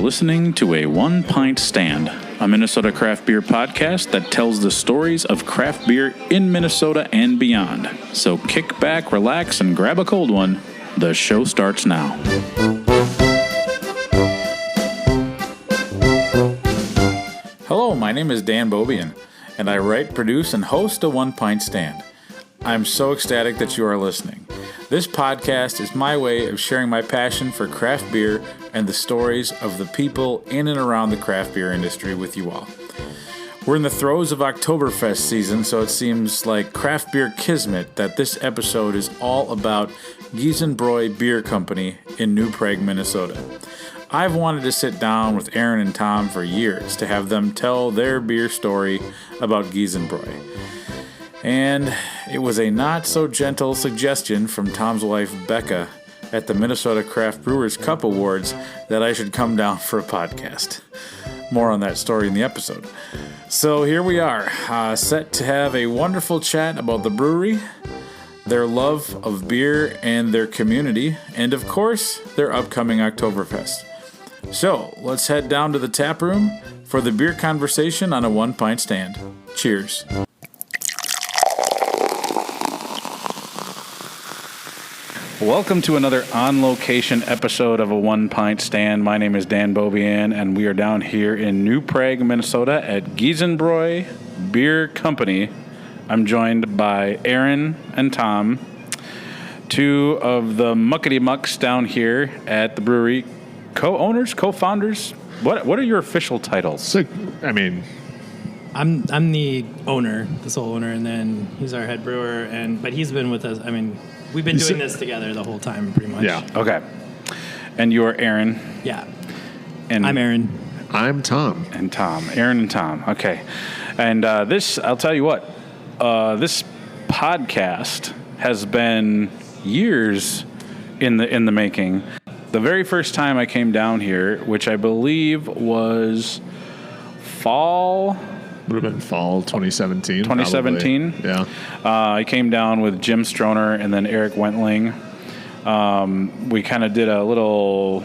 listening to a One Pint Stand, a Minnesota craft beer podcast that tells the stories of craft beer in Minnesota and beyond. So kick back, relax, and grab a cold one. The show starts now. Hello, my name is Dan Bobian, and I write, produce, and host a One Pint Stand. I'm so ecstatic that you are listening. This podcast is my way of sharing my passion for craft beer and the stories of the people in and around the craft beer industry with you all. We're in the throes of Oktoberfest season, so it seems like craft beer kismet that this episode is all about Giesenbräu Bier Co in New Prague, Minnesota. I've wanted to sit down with Erin and Tom for years to have them tell their beer story about Giesenbräu. And it was a not-so-gentle suggestion from Tom's wife, Becca, at the Minnesota Craft Brewers Cup Awards that I should come down for a podcast. More on that story in the episode. So here we are, set to have a wonderful chat about the brewery, their love of beer and their community, and of course, their upcoming Oktoberfest. So let's head down to the tap room for the beer conversation on a One Pint Stand. Cheers. Welcome to another on-location episode of a One Pint Stand. My name is Dan Bobian, and we are down here in New Prague, Minnesota at Giesenbräu Bier Co. I'm joined by Erin and Tom, two of the muckety-mucks down here at the brewery. Co-owners, co-founders? What are your official titles? So, I'm the owner, the sole owner, and then he's our head brewer. But he's been with us. We've been doing this together the whole time, pretty much. Yeah. Okay. And you're Erin. Yeah. And I'm Erin. I'm Tom. And Tom. Erin and Tom. Okay. And I'll tell you what, this podcast has been years in the making. The very first time I came down here, which I believe was fall. Would have been fall 2017. 2017? Probably. Yeah. I came down with Jim Stroner and then Eric Wentling. We kind of did a little...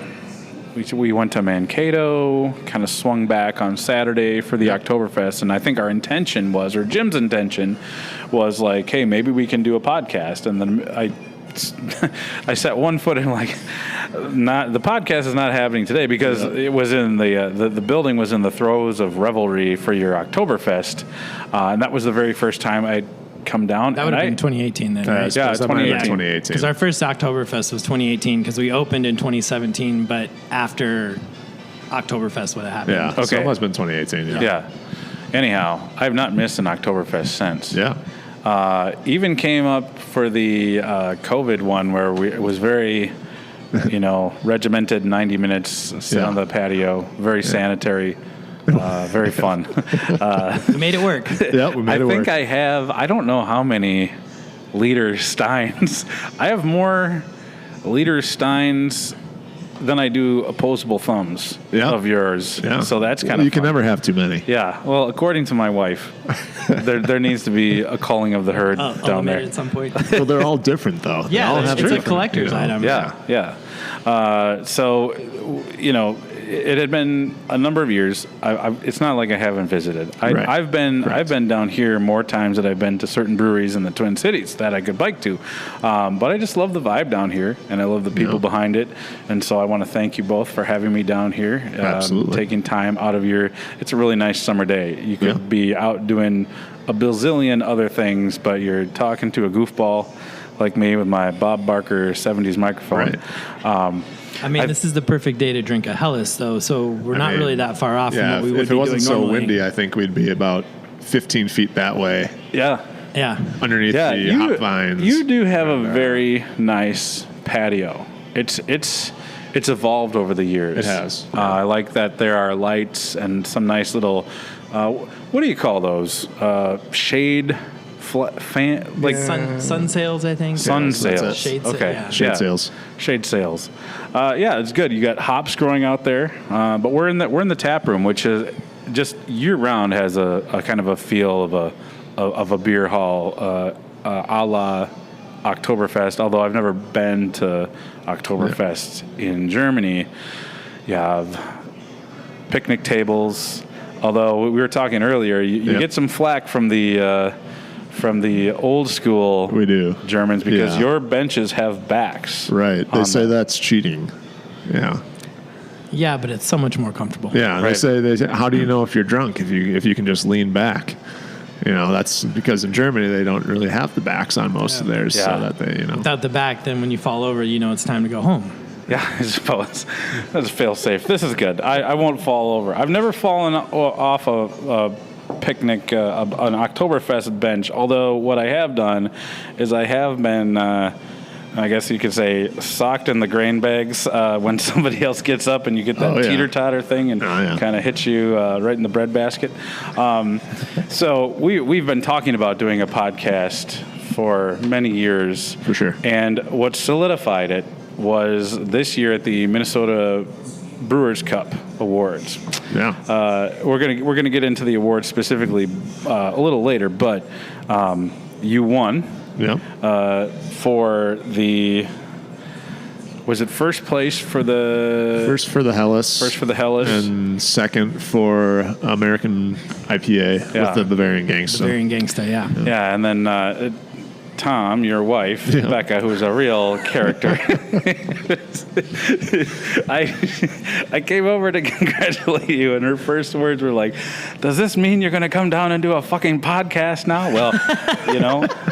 We went to Mankato, kind of swung back on Saturday for the Oktoberfest, and I think our intention was, or Jim's intention was like, hey, maybe we can do a podcast. And then I set one foot in the podcast is not happening today because it was in the building was in the throes of revelry for your Oktoberfest, and that was the very first time I'd come down. That would have been 2018 then, right? Yeah, 2018. Because our first Oktoberfest was 2018 because we opened in 2017, but after Oktoberfest would have happened. Yeah, okay. So it must have been 2018. Yeah. Anyhow, I've not missed an Oktoberfest since. Yeah. Even came up for the COVID one where it was very, regimented 90 minutes, sit on the patio, very sanitary, very fun. We made it work. Yeah, we made it work. I don't know how many liter steins. I have more liter steins than I do opposable thumbs of yours. Yeah. So that's kind of You can never have too many. Yeah. Well, according to my wife, there needs to be a culling of the herd down there at some point. Well, they're all different, though. Yeah, it's a collector's item. Yeah. So, it had been a number of years. It's not like I haven't visited. I've been down here more times than I've been to certain breweries in the Twin Cities that I could bike to. But I just love the vibe down here, and I love the people behind it. And so I want to thank you both for having me down here. Absolutely. Taking time out of it's a really nice summer day. You could be out doing a bazillion other things, but you're talking to a goofball like me with my Bob Barker 70s microphone. Right. This is the perfect day to drink a Helles, though, so we're not really that far off from what we would be doing normally. If it wasn't so windy, I think we'd be about 15 feet that way. Yeah. Underneath the hop vines. You do have a very nice patio. It's evolved over the years. It has. I like that there are lights and some nice little, what do you call those? Shade... sun sails, I think. Sun sails. Shade okay. Shade sails. Shade sails. It's good. You got hops growing out there, but we're in the tap room, which is just year round has a kind of a feel of a beer hall, a la Oktoberfest. Although I've never been to Oktoberfest in Germany, you have picnic tables. Although we were talking earlier, you get some flack from the old school We do. Germans because your benches have backs. Right. They say that's cheating. Yeah. Yeah, but it's so much more comfortable. Yeah. Right. They say, how do you know if you're drunk if you can just lean back? That's because in Germany they don't really have the backs on most of theirs, so that they Without the back, then when you fall over, it's time to go home. Yeah, I suppose. That's fail safe. This is good. I won't fall over. I've never fallen off a picnic, an Oktoberfest bench, although what I have done is I have been, I guess you could say, socked in the grain bags when somebody else gets up and you get that teeter-totter thing and kind of hits you right in the breadbasket. So we've been talking about doing a podcast for many years. For sure. And what solidified it was this year at the Minnesota Brewers Cup Awards. Yeah. We're gonna get into the awards specifically a little later, but you won. Yeah. For the, was it first place for the First for the Helles. First for the Helles, and second for American IPA with the Bavarian Gangsta. Bavarian Gangsta, yeah. Yeah, and then Tom, your wife, Becca, who is a real character. I came over to congratulate you, and her first words were like, "Does this mean you're going to come down and do a fucking podcast now?" Well,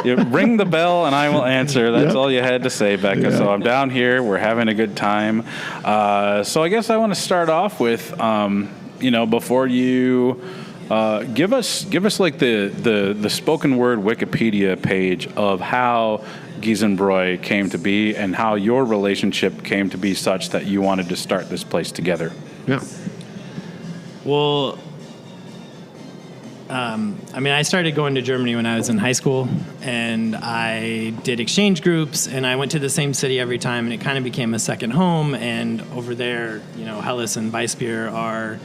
you ring the bell and I will answer. That's all you had to say, Becca. Yeah. So I'm down here. We're having a good time. So I guess I want to start off with, before you. Give us like the spoken word Wikipedia page of how Giesenbräu came to be and how your relationship came to be such that you wanted to start this place together. Yeah. Well, I started going to Germany when I was in high school, and I did exchange groups, and I went to the same city every time, and it kind of became a second home. And over there, Helles and Weissbier are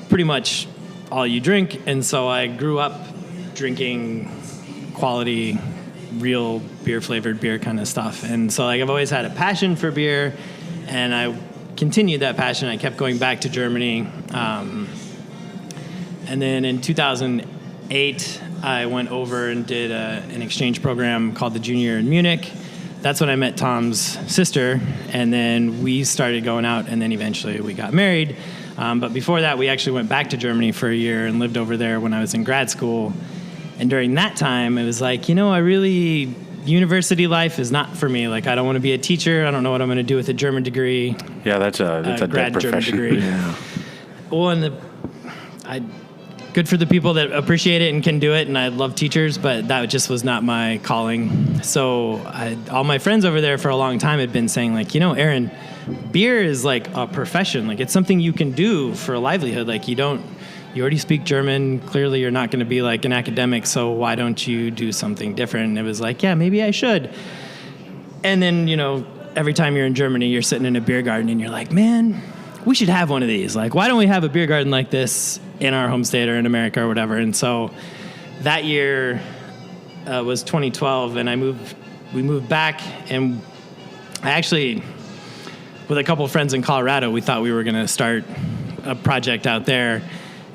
pretty much all you drink, and so I grew up drinking quality, real beer-flavored beer kind of stuff. And so I've always had a passion for beer, and I continued that passion. I kept going back to Germany. And then in 2008, I went over and did an exchange program called the Junior Year in Munich. That's when I met Tom's sister, and then we started going out, and then eventually we got married. But before that, we actually went back to Germany for a year and lived over there when I was in grad school. And during that time, it was like, university life is not for me. Like, I don't want to be a teacher. I don't know what I'm going to do with a German degree. Yeah, that's a grad dead German profession. degree. Yeah. Well, good for the people that appreciate it and can do it, and I love teachers, but that just was not my calling. So all my friends over there for a long time had been saying, like, Erin, beer is like a profession. Like, it's something you can do for a livelihood. Like, you already speak German. Clearly, you're not going to be like an academic, so why don't you do something different? And it was like, yeah, maybe I should. And then, every time you're in Germany, you're sitting in a beer garden, and you're like, man, we should have one of these. Like, why don't we have a beer garden like this in our home state or in America or whatever? And so that year was 2012, and we moved back, and I actually, with a couple of friends in Colorado, we thought we were going to start a project out there.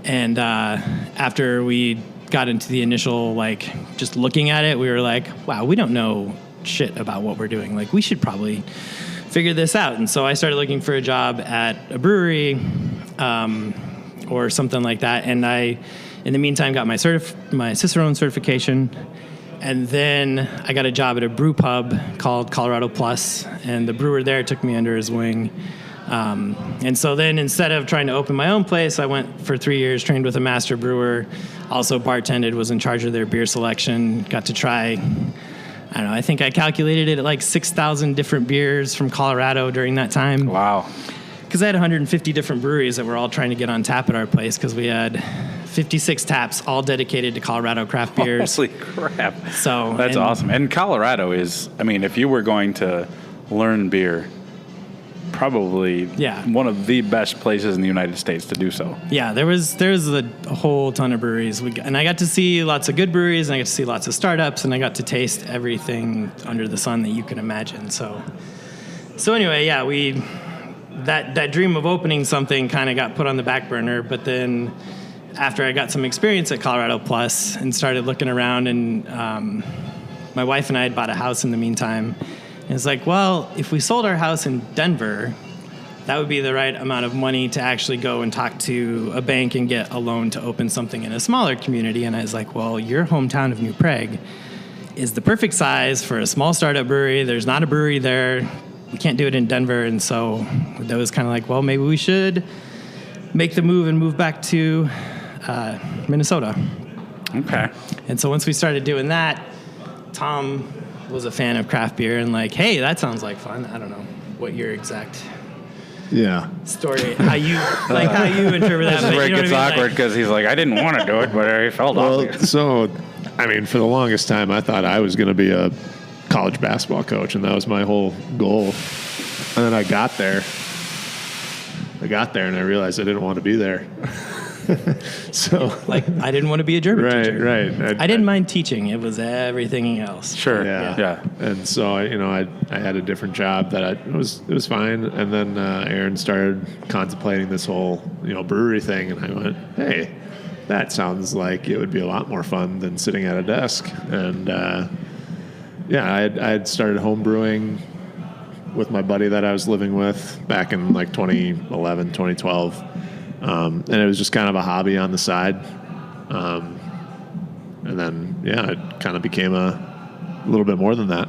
And after we got into the initial, just looking at it, we were like, wow, we don't know shit about what we're doing. Like, we should probably figure this out. And so I started looking for a job at a brewery or something like that. And I, in the meantime, got my Cicerone certification. And then I got a job at a brew pub called Colorado Plus, and the brewer there took me under his wing. And so then instead of trying to open my own place, I went for 3 years, trained with a master brewer, also bartended, was in charge of their beer selection, got to try, I don't know, I think I calculated it at like 6,000 different beers from Colorado during that time. Wow. Because I had 150 different breweries that were all trying to get on tap at our place, because we had 56 taps, all dedicated to Colorado craft beers. Holy crap. So that's awesome. And Colorado is, if you were going to learn beer, probably one of the best places in the United States to do so. Yeah, there's a whole ton of breweries. And I got to see lots of good breweries, and I got to see lots of startups, and I got to taste everything under the sun that you can imagine. So anyway, yeah, we that dream of opening something kind of got put on the back burner. But then after I got some experience at Colorado Plus and started looking around, and my wife and I had bought a house in the meantime. And it's like, well, if we sold our house in Denver, that would be the right amount of money to actually go and talk to a bank and get a loan to open something in a smaller community. And I was like, well, your hometown of New Prague is the perfect size for a small startup brewery. There's not a brewery there. We can't do it in Denver. And so that was kind of like, well, maybe we should make the move and move back to Minnesota. Okay. And so once we started doing that, Tom was a fan of craft beer and like, hey, that sounds like fun. I don't know what your exact story, how you interpret that. This is where it gets awkward because he's like, I didn't want to do it, but I felt obligated. So, I mean, for the longest time, I thought I was going to be a college basketball coach, and that was my whole goal. And then I got there, and I realized I didn't want to be there. So, like, I didn't want to be a German teacher. Right. I didn't mind teaching. It was everything else. Sure. Yeah. And so, I had a different job that it was fine. And then Erin started contemplating this whole, brewery thing. And I went, hey, that sounds like it would be a lot more fun than sitting at a desk. And, I had started home brewing with my buddy that I was living with back in like 2011, 2012. And it was just kind of a hobby on the side. And then, it kind of became a little bit more than that.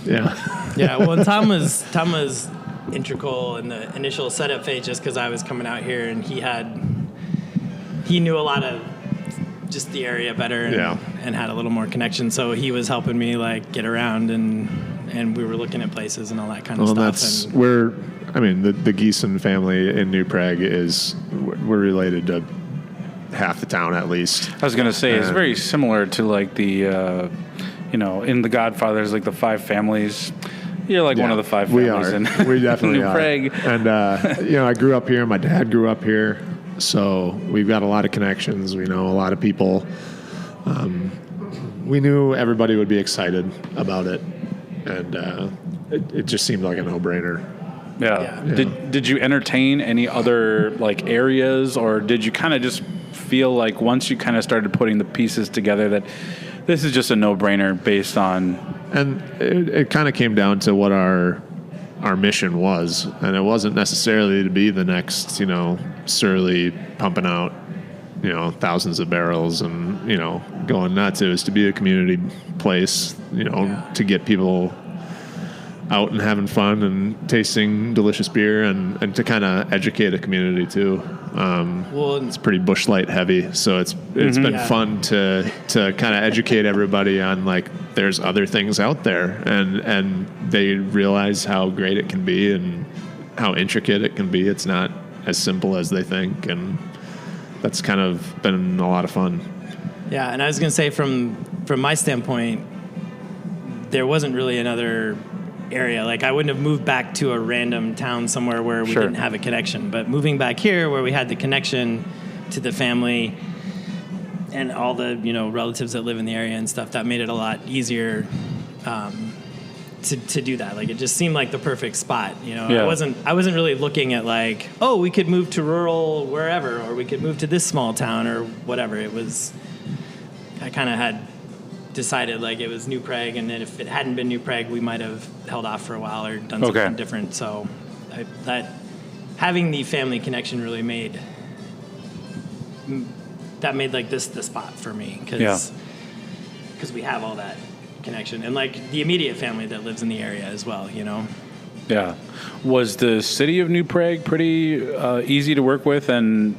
Yeah. Yeah. Well, and Tom was integral in the initial setup phase just because I was coming out here and he knew a lot of just the area better and had a little more connection. So he was helping me like get around and we were looking at places and all that kind of stuff. That's where, the Giesen family in New Prague we're related to half the town at least. I was going to say, it's very similar to like the, in The Godfather, there's like the 5 families. You're like one of the 5 families. We definitely New are. Prague. And, I grew up here. My dad grew up here. So we've got a lot of connections. We know a lot of people. We knew everybody would be excited about it. And it just seemed like a no-brainer. Yeah. Did you entertain any other like areas, or did you kind of just feel like once you kind of started putting the pieces together that this is just a no-brainer based on? And it kind of came down to what our mission was, and it wasn't necessarily to be the next, Surly pumping out, thousands of barrels and, going nuts. It was to be a community place, to get people out and having fun and tasting delicious beer and to kind of educate a community too. It's pretty Busch Light heavy, so it's been fun to kind of educate everybody on like there's other things out there, and they realize how great it can be and how intricate it can be. It's not as simple as they think, and that's kind of been a lot of fun. Yeah, and I was going to say from my standpoint, there wasn't really another area. Like, I wouldn't have moved back to a random town somewhere where we didn't have a connection. But moving back here where we had the connection to the family and all the, relatives that live in the area and stuff, that made it a lot easier to do that. Like, it just seemed like the perfect spot. I wasn't really looking at like, oh, we could move to rural wherever, or we could move to this small town or whatever. It was, I kind of had decided like it was New Prague, and then if it hadn't been New Prague, we might have held off for a while or done something different. So that having the family connection really made like this the spot for me, because we have all that connection and like the immediate family that lives in the area as well. Yeah. Was the city of New Prague pretty easy to work with and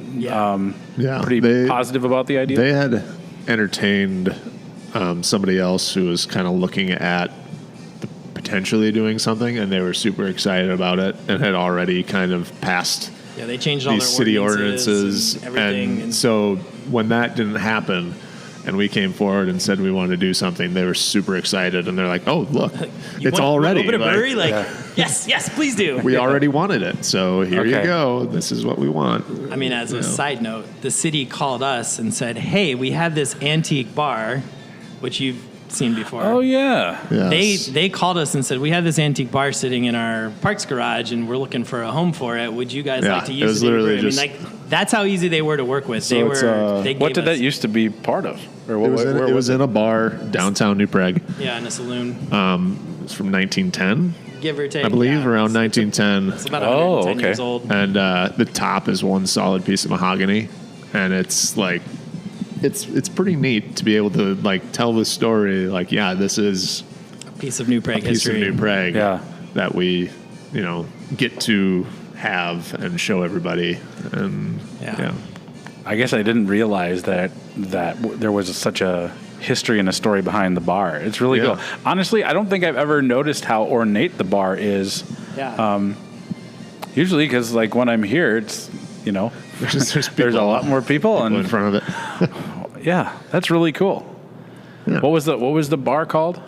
pretty positive about the idea? They had entertained somebody else who was kind of looking at potentially doing something, and they were super excited about it and had already kind of passed they changed all these their city ordinances and everything. And so when that didn't happen and we came forward and said we wanted to do something, they were super excited, and they're like, oh, look, it's all ready. Open a brewery? Yes, please do. We already wanted it, so here you go. This is what we want. I mean, as a side note, the city called us and said, hey, we have this antique bar, which you've seen before. Oh yeah. Yes. They called us and said, we have this antique bar sitting in our parks garage and we're looking for a home for it. Would you guys like to it use was it? literally I mean, just- like, that's how easy they were to work with. So it's, They what gave did that us- used to be part of? Or It was, where it was in a bar downtown New Prague. Yeah, in a saloon, It's from 1910, give or take. I believe, yeah. around 1910. It's about Oh, 110 okay. years old. And the top is one solid piece of mahogany, and it's like it's pretty neat to be able to like tell the story. Like, yeah, this is A piece of New Prague a piece history. of New Prague Yeah. that we get to have and show everybody. And Yeah. I guess I didn't realize that there was such a history and a story behind the bar. It's really Yeah. cool. Honestly, I don't think I've ever noticed how ornate the bar is. Yeah. Usually, because like when I'm here, it's there's there's a lot more people, in and front of it. yeah, that's really cool. Yeah. What was the bar called?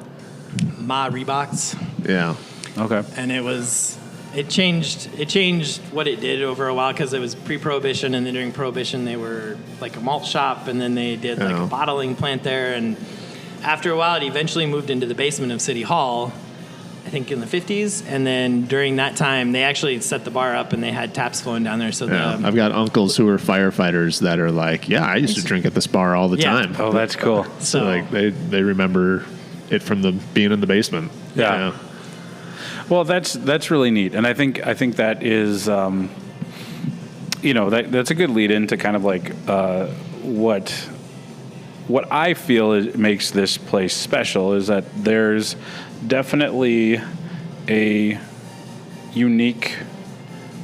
Ma Reeboks. Yeah. Okay. And it changed what it did over a while because it was pre-prohibition, and then during prohibition they were like a malt shop, and then they did like Oh. a bottling plant there, and after a while it eventually moved into the basement of City Hall, I think in the 50s, and then during that time they actually set the bar up and they had taps flowing down there. So Yeah. I've got uncles who are firefighters that are like, yeah, I used to drink at this bar all the Yeah. time. Oh, that's cool. So like they remember it from the being in the basement. Yeah. Well, that's really neat, and I think that is, that's a good lead into kind of like what I feel makes this place special is that there's definitely a unique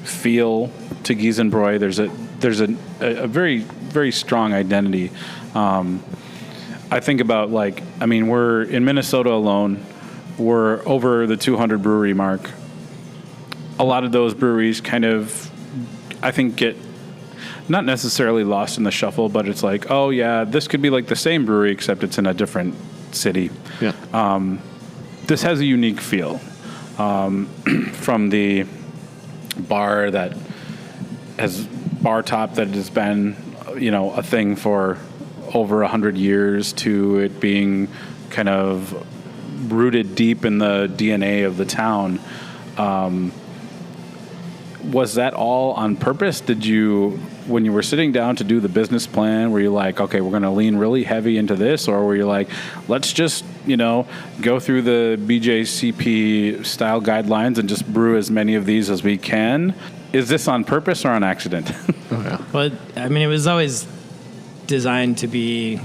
feel to Giesenbräu. There's a very very strong identity. I think about we're in Minnesota alone. We're over the 200 brewery mark. A lot of those breweries kind of, I think, get not necessarily lost in the shuffle, but it's like, oh yeah, this could be like the same brewery except it's in a different city. Yeah. This has a unique feel from the bar that has bar top that has been, a thing for over 100 years to it being kind of rooted deep in the DNA of the town. Was that all on purpose? Did you, when you were sitting down to do the business plan, were you like, okay, we're going to lean really heavy into this? Or were you like, let's just, go through the BJCP style guidelines and just brew as many of these as we can? Is this on purpose or on accident? Oh, yeah. But I mean, it was always designed to be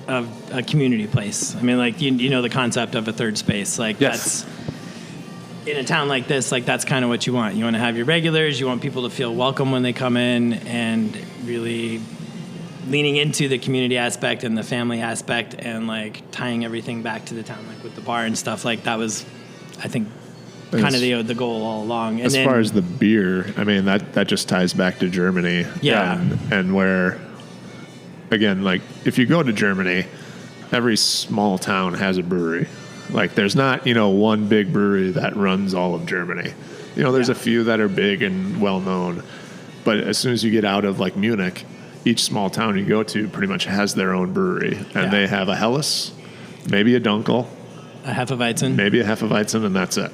a community place. I mean, like you know the concept of a third space. Like Yes. that's in a town like this. Like that's kind of what you want. You want to have your regulars. You want people to feel welcome when they come in, and really leaning into the community aspect and the family aspect, and like tying everything back to the town, like with the bar and stuff. Like that was, I think, kind of the goal all along. And As far as the beer, I mean that just ties back to Germany. Yeah. And where, again, like if you go to Germany, every small town has a brewery. Like there's not, one big brewery that runs all of Germany. There's a few that are big and well known, but as soon as you get out of like Munich, each small town you go to pretty much has their own brewery, and they have a Helles, maybe a Dunkel, a Hefeweizen. maybe a Hefeweizen, and that's it.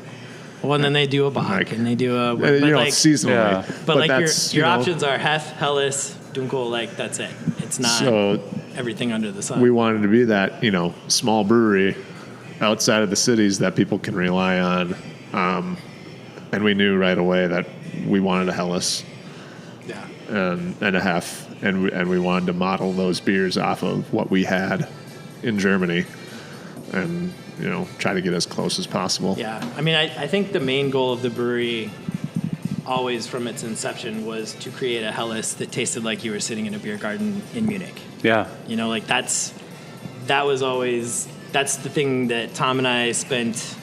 Well, and then they do a Bach, Like, and they do a seasonally. Yeah. But like that's, your options are Hef, Helles, Dunkel. Like that's it. It's not So everything under the sun. we wanted to be that, small brewery outside of the cities that people can rely on. And we knew right away that we wanted a Helles yeah. and a Hef, and we wanted to model those beers off of what we had in Germany, and try to get as close as possible. Yeah. I mean, I think the main goal of the brewery, always from its inception, was to create a Helles that tasted like you were sitting in a beer garden in Munich. Yeah. Like that's the thing that Tom and I spent.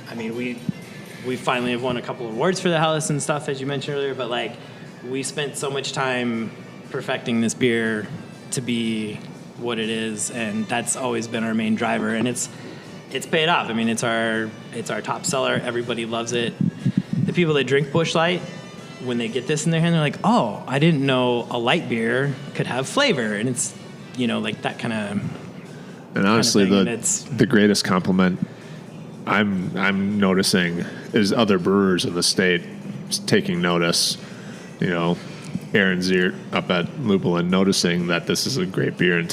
I mean, we finally have won a couple of awards for the Helles and stuff, as you mentioned earlier, but like we spent so much time perfecting this beer to be what it is, and that's always been our main driver, and it's paid off. I mean, it's our top seller. Everybody loves it. The people that drink Busch Light, when they get this in their hand, they're like, oh, I didn't know a light beer could have flavor, and it's like that kind of. And honestly, kind of thing, the greatest compliment I'm noticing is other brewers in the state taking notice. You know, Aaron Ziert up at Lupulin noticing that this is a great beer and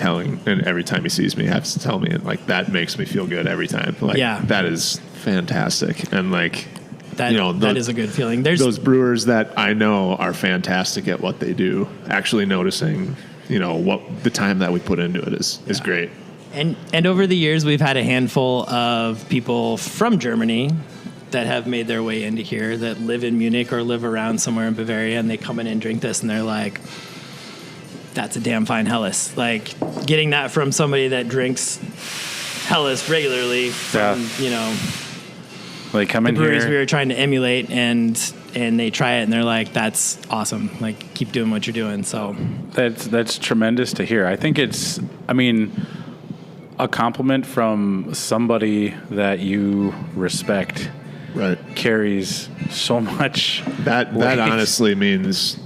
every time he sees me, he has to tell me, and like that makes me feel good every time. Like, that is fantastic. And like, that is a good feeling. There's those brewers that I know are fantastic at what they do. Actually noticing, what the time that we put into it is great. And over the years, we've had a handful of people from Germany that have made their way into here that live in Munich or live around somewhere in Bavaria, and they come in and drink this, and they're like, that's a damn fine Helles. Like, getting that from somebody that drinks Helles regularly from, They come the in breweries here. we were trying to emulate, and they try it, and they're like, that's awesome. Like, keep doing what you're doing. So That's tremendous to hear. I think it's, a compliment from somebody that you respect Right. carries so much. That weight. honestly means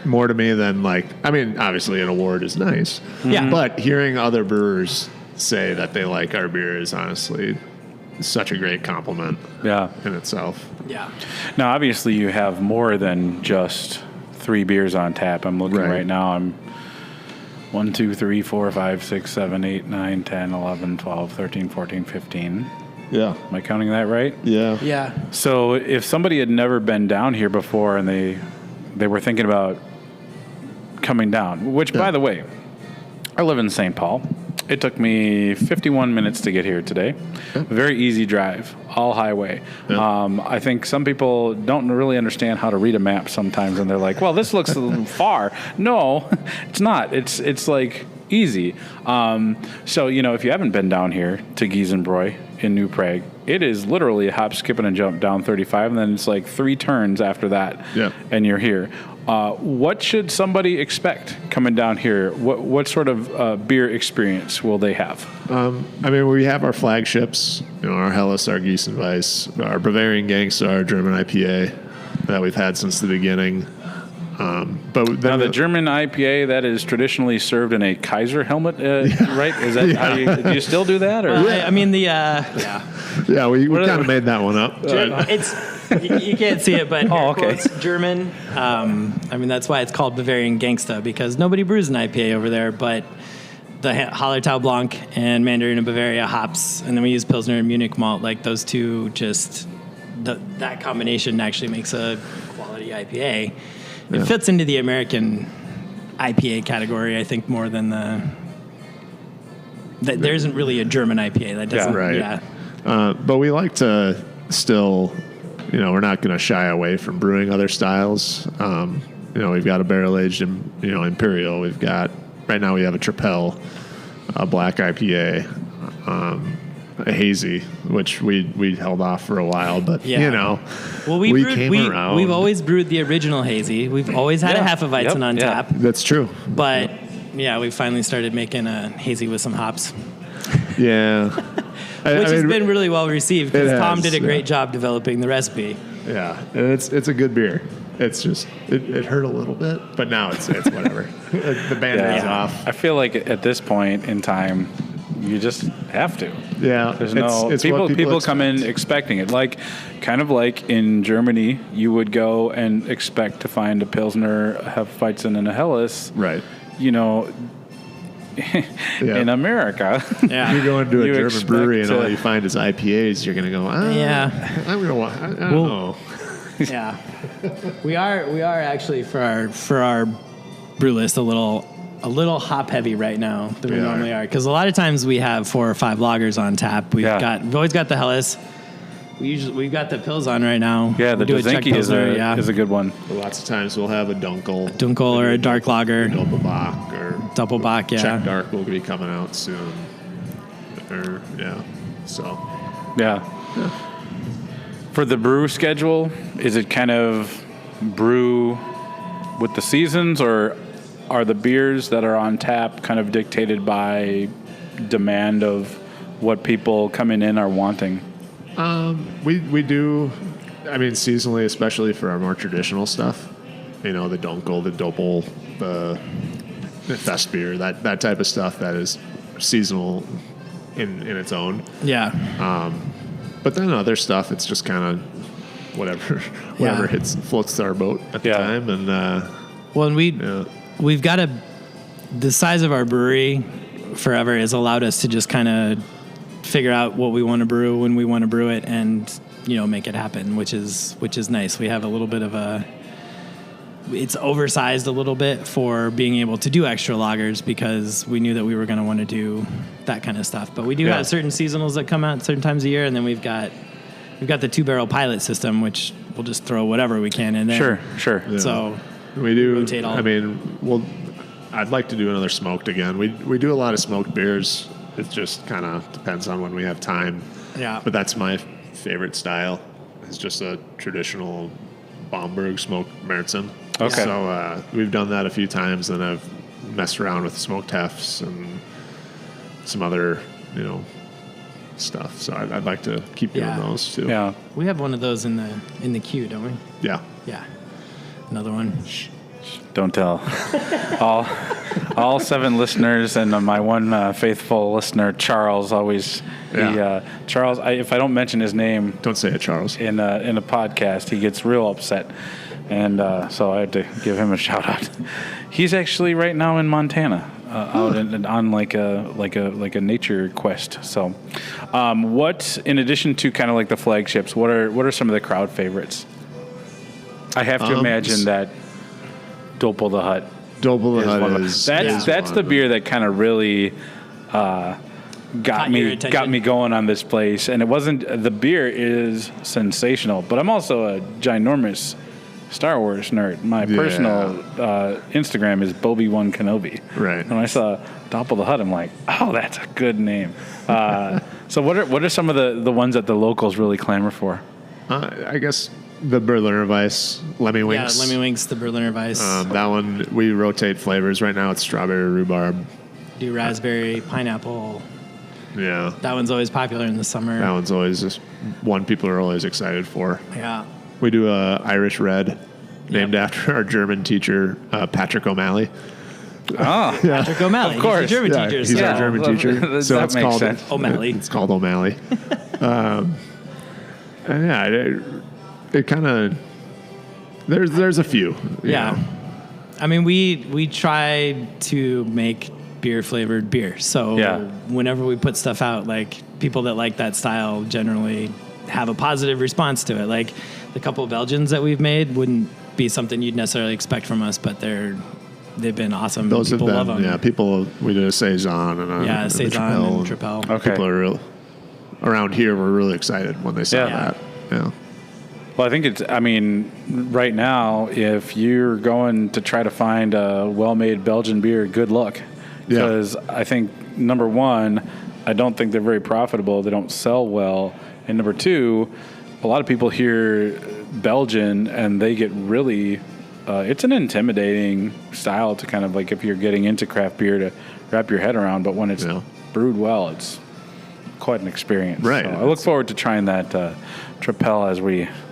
more to me than obviously an award is nice. Yeah. But hearing other brewers say that they like our beer is honestly such a great compliment Yeah. in itself. yeah. Now, obviously, you have more than just 3 beers on tap. I'm looking right now. I'm 1, 2, 3, 4, 5, 6, 7, 8, 9, 10, 11, 12, 13, 14, 15. Yeah. Am I counting that right? Yeah. Yeah. So if somebody had never been down here before and they were thinking about coming down, which, by the way, I live in St. Paul. It took me 51 minutes to get here today. Very easy drive, all highway. Yeah. I think some people don't really understand how to read a map sometimes, and they're like, well, this looks a little far. No, it's not. It's like easy. So, if you haven't been down here to Giesenbräu in New Prague, it is literally a hop, skip, and a jump down 35, and then it's like 3 turns after that, and you're here. What should somebody expect coming down here? What sort of beer experience will they have? We have our flagships, our Helles, our Giesenweiss, our Bavarian Gangster, our German IPA that we've had since the beginning. But Now, the German IPA, that is traditionally served in a Kaiser helmet, right? Is that how do you still do that? Or? Yeah, we kind of made that one up. It's you can't see it, but okay. It's German. That's why it's called Bavarian Gangsta, because nobody brews an IPA over there, but the Hallertau Blanc and Mandarin of Bavaria hops, and then we use Pilsner and Munich malt. Like, those two, that combination actually makes a quality IPA. It fits into the American IPA category, I think, more than there isn't really a German IPA that doesn't. Yeah. But we like to still, we're not going to shy away from brewing other styles. We've got a barrel aged, Imperial. Right now we have a Tripel, a black IPA, a hazy, which we held off for a while, but Well, we came around. We've always brewed the original hazy. We've always had a Hefeweizen on tap. That's true. But we finally started making a hazy with some hops. Yeah. Which has been really well received, because Tom did a great job. job developing the recipe. Yeah, and it's a good beer. It's just it hurt a little bit, but now it's whatever. The band-aid's off. I feel like at this point in time, you just have to. Yeah, there's it's people come in expecting it. Kind of like in Germany, you would go and expect to find a Pilsner, a Hefeweizen, and a Helles. Right. In America, you're going to a German brewery and all you find is IPAs. You're going to go, I'm going to. I don't know. Yeah, we are actually for our brew list a little hop heavy right now than we normally are, because a lot of times we have 4 or 5 lagers on tap. We've always got the Helles. We've got the Pils on right now. Yeah, the Dozinki is a good one. Lots of times we'll have a Dunkel, or a dark lager, Doppelbock, Czech Dark will be coming out soon. For the brew schedule, is it kind of brew with the seasons, or are the beers that are on tap kind of dictated by demand of what people coming in are wanting? We do, seasonally, especially for our more traditional stuff, the Dunkel, the Doppel, the Fest beer, that type of stuff that is seasonal in its own. Yeah. But then other stuff, it's just kind of whatever floats our boat at the time. And well, and we've got the size of our brewery forever has allowed us to just kind of figure out what we want to brew when we want to brew it, and make it happen, which is nice. We have a little bit of it's oversized a little bit for being able to do extra lagers, because we knew that we were going to want to do that kind of stuff. But we do have certain seasonals that come out certain times a year, and then we've got the 2-barrel pilot system, which we'll just throw whatever we can in there. Sure. Yeah. So we do. Rotate all. I mean, I'd like to do another smoked again. We do a lot of smoked beers. It just kind of depends on when we have time. Yeah. But that's my favorite style. It's just a traditional Baumberg smoked Märzen. Okay. So we've done that a few times, and I've messed around with smoked hefts and some other, stuff. So I'd like to keep doing those too. Yeah. We have one of those in the queue, don't we? Yeah. Yeah. Another one. Don't tell. all 7 listeners and my one faithful listener, Charles, always. Charles, if I don't mention his name, Don't say it, Charles. in a podcast, he gets real upset, and so I had to give him a shout out. He's actually right now in Montana, out on like a nature quest. So, what, in addition to kind of like the flagships, what are some of the crowd favorites? I have to imagine that Doppel the Hut. Doppel the Hut one of is that's the beer that kind of really got me going on this place. And it wasn't, the beer is sensational, but I'm also a ginormous Star Wars nerd. My personal Instagram is Bobi-Wan Kenobi. Right. And when I saw Doppel the Hut, I'm like, oh, that's a good name. So what are some of the ones that the locals really clamor for? I guess the Berliner Weiss, Lemmy Winks. Yeah, Lemmy Winks, the Berliner Weiss. That one, we rotate flavors. Right now it's strawberry, rhubarb. Do raspberry, pineapple. Yeah. That one's always popular in the summer. That one's always just one people are always excited for. Yeah. We do a Irish Red, named after our German teacher, Patrick O'Malley. Oh, Yeah. Patrick O'Malley. Of course. He's a German teacher. He's our German teacher. So That it's makes called sense. O'Malley. It's called O'Malley. And yeah, it kind of there's a few. Yeah. I mean, we try to make beer flavored beer. So whenever we put stuff out, like people that like that style generally have a positive response to it. Like the couple of Belgians that we've made wouldn't be something you'd necessarily expect from us, but they've been awesome. Those people have been, love them. yeah. People, we did a saison and Saison and Tripel. Okay. People are around here were really excited when they saw that. Yeah. Well, I think right now, if you're going to try to find a well-made Belgian beer, good luck. Because I think, number one, I don't think they're very profitable. They don't sell well. And number two, a lot of people hear Belgian and they get really, it's an intimidating style to kind of like, if you're getting into craft beer, to wrap your head around. But when it's brewed well, it's quite an experience. Right. So I look forward to trying that Tripel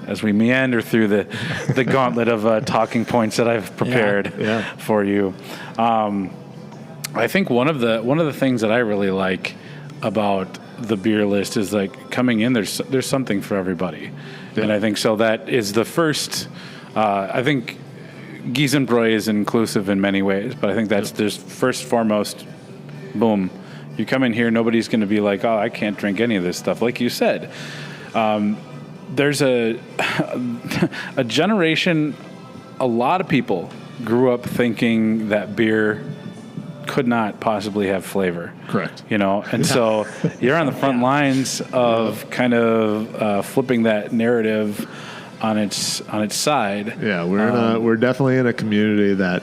as we meander through the gauntlet of talking points that I've prepared for you. I think one of the things that I really like about the beer list is like coming in, there's something for everybody. And I think so that is the first, I think Giesenbräu is inclusive in many ways, but I think that's just first foremost, boom. You come in here, nobody's going to be like, oh, I can't drink any of this stuff. Like you said, there's a generation, a lot of people grew up thinking that beer could not possibly have flavor. Correct. And so you're on the front lines of kind of flipping that narrative on its side. Yeah, we're definitely in a community that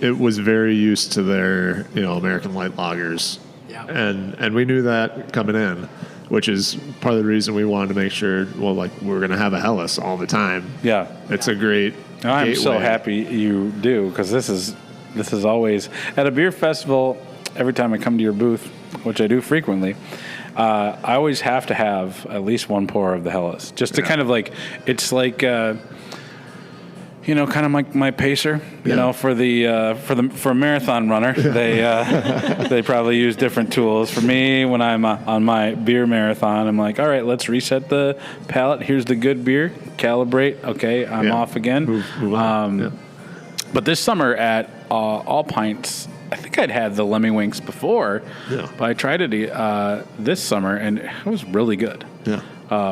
it was very used to their American light lagers. Yeah. And we knew that coming in, which is part of the reason we wanted to make sure, we're going to have a Helles all the time. Yeah. It's a great I'm gateway. so happy you do, because this is always, at a beer festival, every time I come to your booth, which I do frequently, I always have to have at least one pour of the Helles, just to kind of like, it's like, you know, kind of like my pacer, you know, for a marathon runner, they probably use different tools. For me, when I'm on my beer marathon, I'm like, all right, let's reset the palate. Here's the good beer, calibrate. Okay, I'm off again. Move on. But this summer at All Pints, I think I'd had the Lemmy-Winks before, but I tried it this summer, and it was really good. Yeah.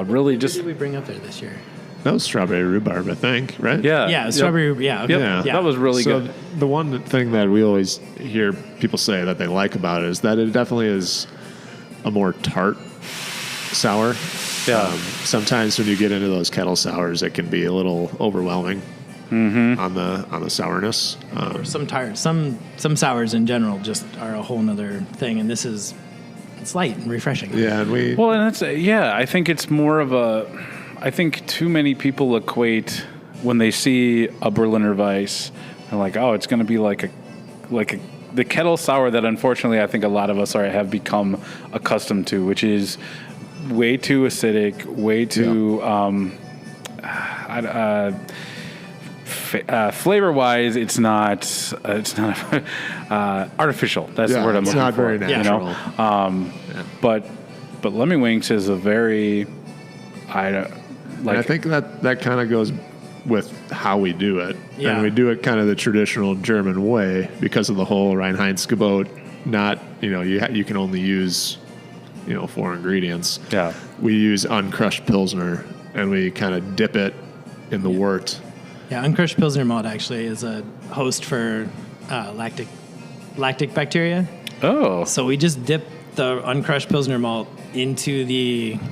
Really What just... did we bring up there this year? That was strawberry rhubarb, I think, right? Yeah. Yeah, strawberry. Yeah, okay. Yeah. Yeah. That was really So good. the one thing that we always hear people say that they like about it is that it definitely is a more tart sour. Yeah. Sometimes when you get into those kettle sours, it can be a little overwhelming on the sourness. Or some tart. Some sours in general just are a whole nother thing, and this is it's light and refreshing. Yeah, and we Well, and that's I think it's more of a. I think too many people equate when they see a Berliner Weiss, they're like, oh, it's going to be like the kettle sour that unfortunately I think a lot of us have become accustomed to, which is way too acidic, way too flavor-wise, it's not artificial. That's the word I'm it's looking not for. very natural. You know? But Lemmy-Winks is a very And I think that kind of goes with how we do it. Yeah. And we do it kind of the traditional German way because of the whole Reinheitsgebot. Not, you can only use, 4 ingredients. Yeah. We use uncrushed Pilsner and we kind of dip it in the wort. Yeah, uncrushed Pilsner malt actually is a host for lactic bacteria. Oh. So we just dip the uncrushed Pilsner malt into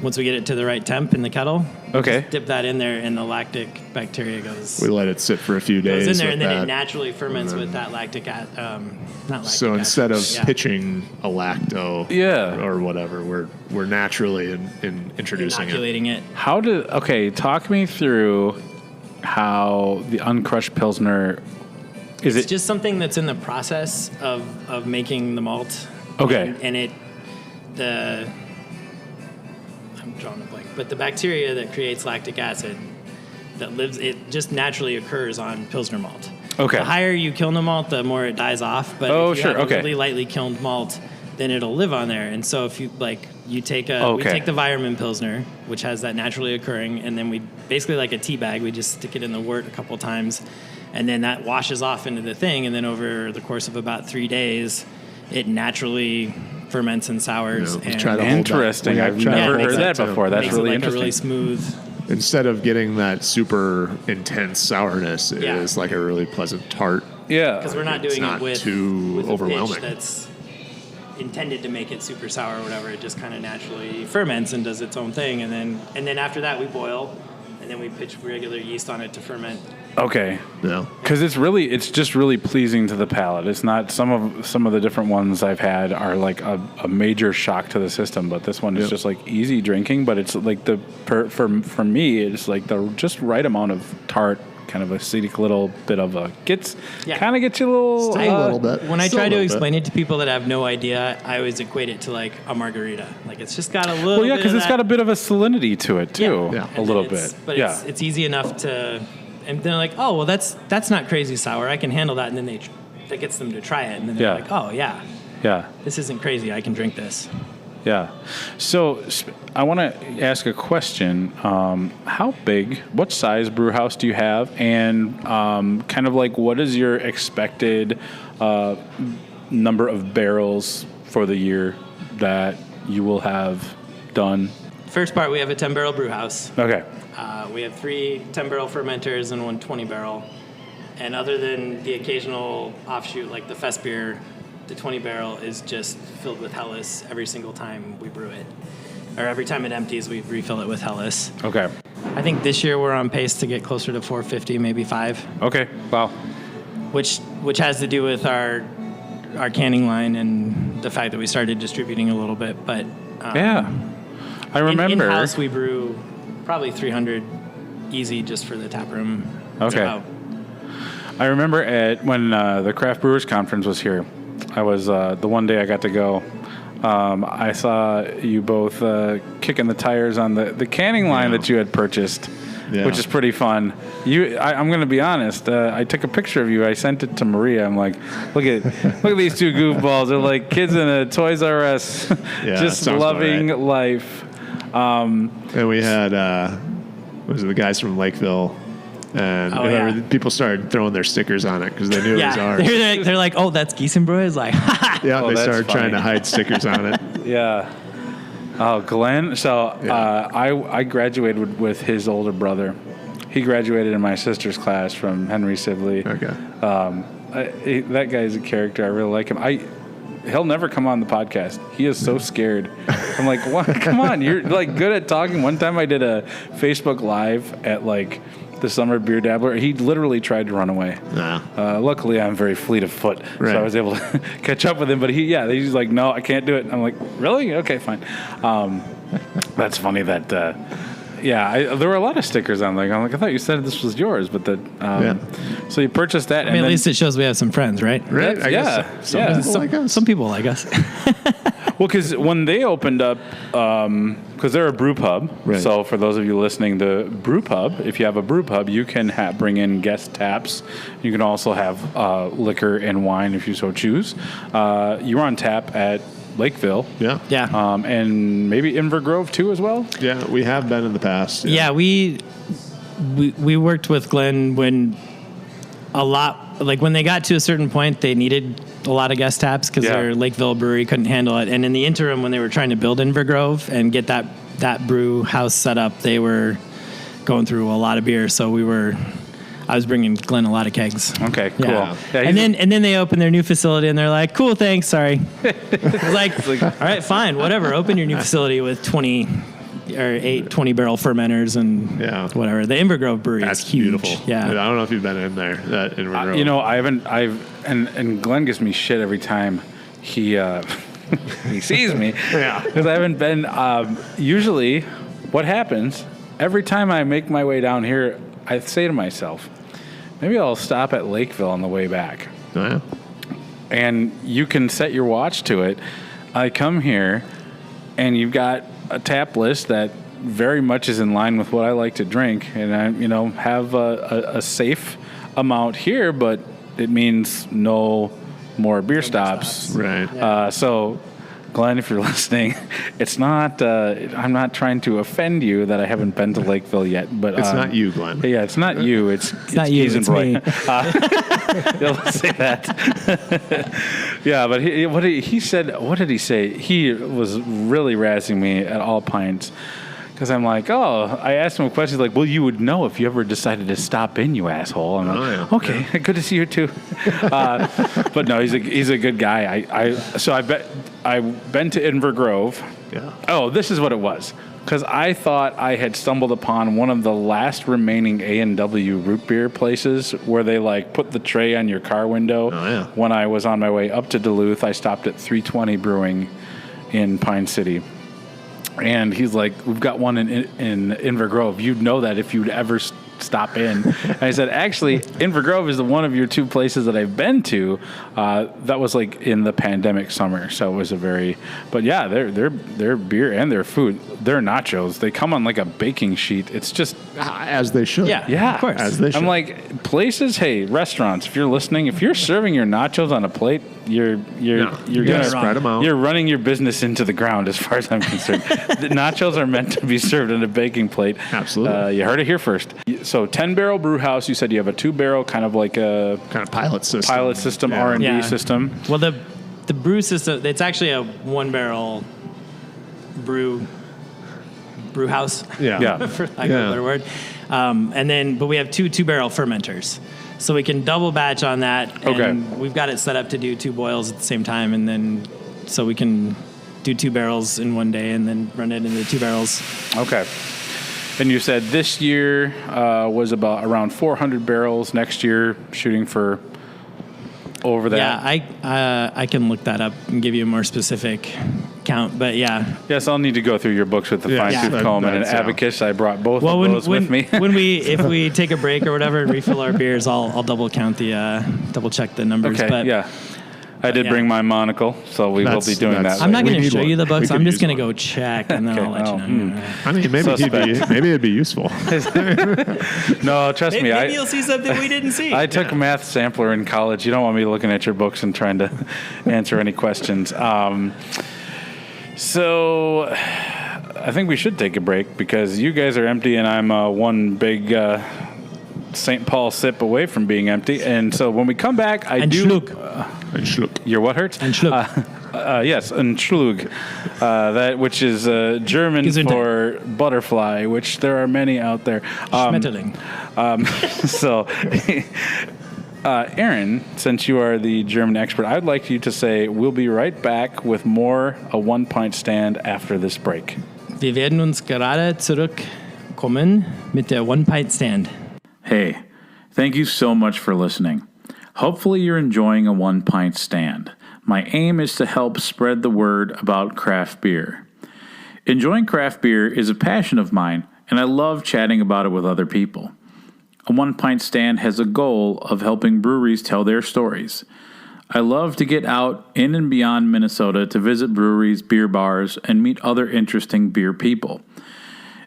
once we get it to the right temp in the kettle. Okay. Just dip that in there, and the lactic bacteria goes We let it sit for a few days. in there, with and then that. it naturally ferments with that lactic acid. Not lactic So acid. instead of Yeah. pitching a lacto or whatever, we're naturally in introducing it. inoculating it. Talk me through how the uncrushed Pilsner It's just something that's in the process of making the malt. Okay. And I'm drawing a blank, but the bacteria that creates lactic acid it just naturally occurs on Pilsner malt. Okay. The higher you kiln the malt, the more it dies off. But if you have a really lightly kilned malt, then it'll live on there. And so if you we take the Weyermann Pilsner, which has that naturally occurring, and then we basically like a tea bag, we just stick it in the wort a couple times, and then that washes off into the thing, and then over the course of about 3 days, it naturally ferments and sours. Interesting. I've never heard that before. That's really interesting. A really smooth. Instead of getting that super intense sourness, it is like a really pleasant tart. Yeah. Because we're not doing it with too overwhelming. A pitch that's intended to make it super sour or whatever. It just kind of naturally ferments and does its own thing, and then after that we boil, and then we pitch regular yeast on it to ferment. Okay. Yeah. Because it's just really pleasing to the palate. It's not some of the different ones I've had are like a major shock to the system, but this one is just like easy drinking. But it's like for me, it's like the just right amount of tart, kind of acidic little bit of gets you a little a little bit. When I try to explain it to people that have no idea, I always equate it to like a margarita. Like it's just got a little. Well, yeah, because it's got a bit of a salinity to it too. Yeah. A little bit. But it's easy enough to. And they're like, oh, well, that's not crazy sour. I can handle that. And then that gets them to try it. And then they're like, oh, yeah, this isn't crazy. I can drink this. Yeah. So I want to ask a question. How big, what size brew house do you have? And kind of like what is your expected number of barrels for the year that you will have done? First part, we have a 10-barrel brew house. Okay. We have 3 10-barrel fermenters and 1 20-barrel. And other than the occasional offshoot like the Fest beer, the 20-barrel is just filled with Helles every single time we brew it. Or every time it empties, we refill it with Helles. Okay. I think this year we're on pace to get closer to 450, maybe 5. Okay. Wow. Which has to do with our canning line and the fact that we started distributing a little bit. But I remember. In-house we brew probably 300 easy just for the tap room. Okay. I remember when the Craft Brewers Conference was here, I was the one day I got to go. I saw you both kicking the tires on the canning line that you had purchased. which is pretty fun. I'm going to be honest. I took a picture of you. I sent it to Maria. I'm like, look at these two goofballs. They're like kids in a Toys R Us, just loving life. And we had was it the guys from Lakeville. And people started throwing their stickers on it because they knew it was ours. They're like, oh, that's Giesenbräu. It's like, yeah, they started trying to hide stickers on it. Yeah. Oh, Glenn. So I graduated with his older brother. He graduated in my sister's class from Henry Sibley. Okay. That guy's a character. I really like him. He'll never come on the podcast. He is so scared. I'm like, what? Come on. You're like good at talking. One time I did a Facebook Live at like the Summer Beer Dabbler. He literally tried to run away. Luckily, I'm very fleet of foot, so I was able to catch up with him. But he's like, no, I can't do it. I'm like, really? Okay, fine. That's funny that. There were a lot of stickers on there. I'm like, I thought you said this was yours, but so you purchased that. I mean, at least it shows we have some friends, right? Right. I guess some people like us. Well, because when they opened up, because they're a brew pub. Right. So for those of you listening, the brew pub, if you have a brew pub, you can bring in guest taps. You can also have liquor and wine if you so choose. You're on tap at Lakeville. Yeah. And maybe Inver Grove too as well. Yeah, we have been in the past. Yeah, we worked with Glenn when when they got to a certain point, they needed a lot of guest taps because their Lakeville brewery couldn't handle it. And in the interim, when they were trying to build Inver Grove and get that brew house set up, they were going through a lot of beer. So I was bringing Glenn a lot of kegs. Okay, cool. Yeah, and then they opened their new facility and they're like, cool, thanks, sorry. It's like, all right, fine, whatever. Open your new facility with 20 barrel fermenters and whatever. The Inver Grove brewery is huge. Beautiful. Yeah. I don't know if you've been in there. That Inver Grove. I haven't. And Glenn gives me shit every time he he sees me. Yeah. Because I haven't been. Usually, what happens every time I make my way down here, I say to myself, maybe I'll stop at Lakeville on the way back. Oh, yeah. And you can set your watch to it. I come here, and you've got a tap list that very much is in line with what I like to drink, and I, have a safe amount here, but it means no more beer stops. Right. So, Glenn, if you're listening, it's not. I'm not trying to offend you that I haven't been to Lakeville yet, but it's not you, Glenn. Yeah, it's not you. It's not you. It's me. Let's say that. Yeah, but he said? What did he say? He was really razzing me at all pints. Because I'm like, I asked him a question. He's like, well, you would know if you ever decided to stop in, you asshole. I'm like, okay, good to see you too. But no, he's a good guy. I've been to Inver Grove. Yeah. Oh, this is what it was. Because I thought I had stumbled upon one of the last remaining A&W root beer places where they put the tray on your car window. Oh, yeah. When I was on my way up to Duluth, I stopped at 320 Brewing in Pine City. And he's like, we've got one in Inver Grove. You'd know that if you'd ever stop in. And I said, actually, Inver Grove is one of your two places that I've been to. That was in the pandemic summer. So it was but yeah, their beer and their food, their nachos, they come on a baking sheet. It's just. As they should. Yeah, of course. As they should. I'm like, restaurants, if you're listening, if you're serving your nachos on a plate, you're gonna spread them out. You're running your business into the ground, as far as I'm concerned. The nachos are meant to be served on a baking plate. Absolutely. You heard it here first. So 10-barrel brew house. You said you have a 2-barrel, kind of pilot system. R&D system. Well, the brew system, it's actually a 1-barrel brew house. Yeah. For lack of a better word. But we have 2-barrel fermenters. So we can double batch on that. And we've got it set up to do 2 boils at the same time. And then, so we can do 2 barrels in one day and then run it into 2 barrels. Okay. And you said this year was about around 400 barrels. Next year, shooting for over that. Yeah, I can look that up and give you a more specific count. But yeah. Yes, I'll need to go through your books with the fine-tooth comb and an abacus. I brought both of those with me. If we take a break or whatever and refill our beers, I'll double check the numbers. Okay. But yeah. I did bring my monocle, so we will be doing that. I'm not going to need show one. you the We books. could I'm just use going to one. go check, and then I'll let you know. I mean, maybe it'd be useful. No, trust me. Maybe you'll see something we didn't see. I took a math sampler in college. You don't want me looking at your books and trying to answer any questions. So I think we should take a break because you guys are empty and I'm one big St. Paul sip away from being empty. And so when we come back, And Schluck. And Schluck. Your what hurts? And Schluck. Yes, and Schlug, that which is German Gesundheit. for butterfly, which there are many out there. Schmetterling. So, Erin, since you are the German expert, I'd like you to say we'll be right back with more A One Pint Stand after this break. Wir werden uns gerade zurückkommen mit der One Pint Stand. Hey, thank you so much for listening. Hopefully you're enjoying A One Pint Stand. My aim is to help spread the word about craft beer. Enjoying craft beer is a passion of mine, and I love chatting about it with other people. A One Pint Stand has a goal of helping breweries tell their stories. I love to get out in and beyond Minnesota to visit breweries, beer bars, and meet other interesting beer people.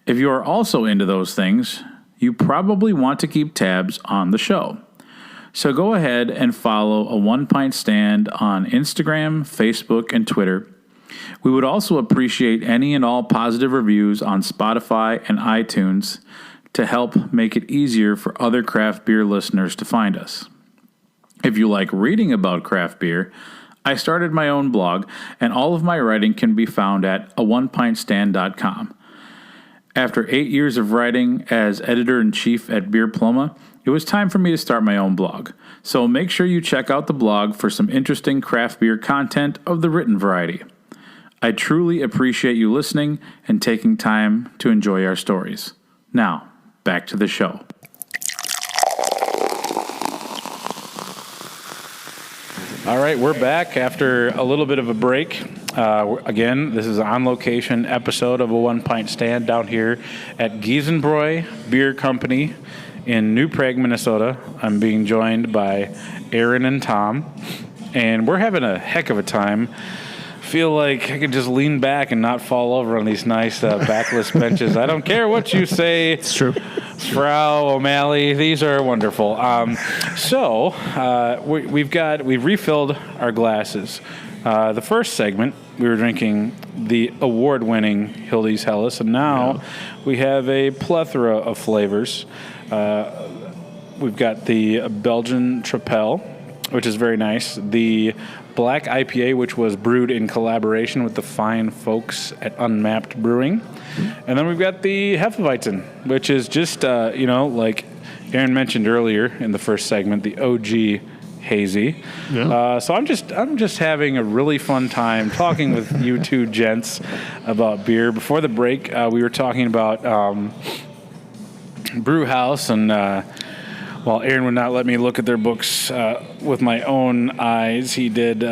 If you are also into those things, you probably want to keep tabs on the show. So go ahead and follow A One Pint Stand on Instagram, Facebook, and Twitter. We would also appreciate any and all positive reviews on Spotify and iTunes to help make it easier for other craft beer listeners to find us. If you like reading about craft beer, I started my own blog, and all of my writing can be found at aonepintstand.com. After 8 years of writing as editor-in-chief at Beer Pluma, it was time for me to start my own blog. So make sure you check out the blog for some interesting craft beer content of the written variety. I truly appreciate you listening and taking time to enjoy our stories. Now, back to the show. All right, we're back after a little bit of a break. Again, this is an on-location episode of A One Pint Stand down here at Giesenbräu Beer Company in New Prague, Minnesota. I'm being joined by Erin and Tom, and we're having a heck of a time. Feel like I could just lean back and not fall over on these nice backless benches. I don't care what you say. It's true. Frau O'Malley, these are wonderful. We've refilled our glasses. The first segment, we were drinking the award-winning Hildy's Helles, and now we have a plethora of flavors. We've got the Belgian Trapel, which is very nice. The Black IPA, which was brewed in collaboration with the fine folks at Unmapped Brewing. And then we've got the Hefeweizen, which is just, like Erin mentioned earlier in the first segment, the OG hazy. Yeah. So I'm just having a really fun time talking with you two gents about beer. Before the break, we were talking about brew house, and while Erin would not let me look at their books with my own eyes, he did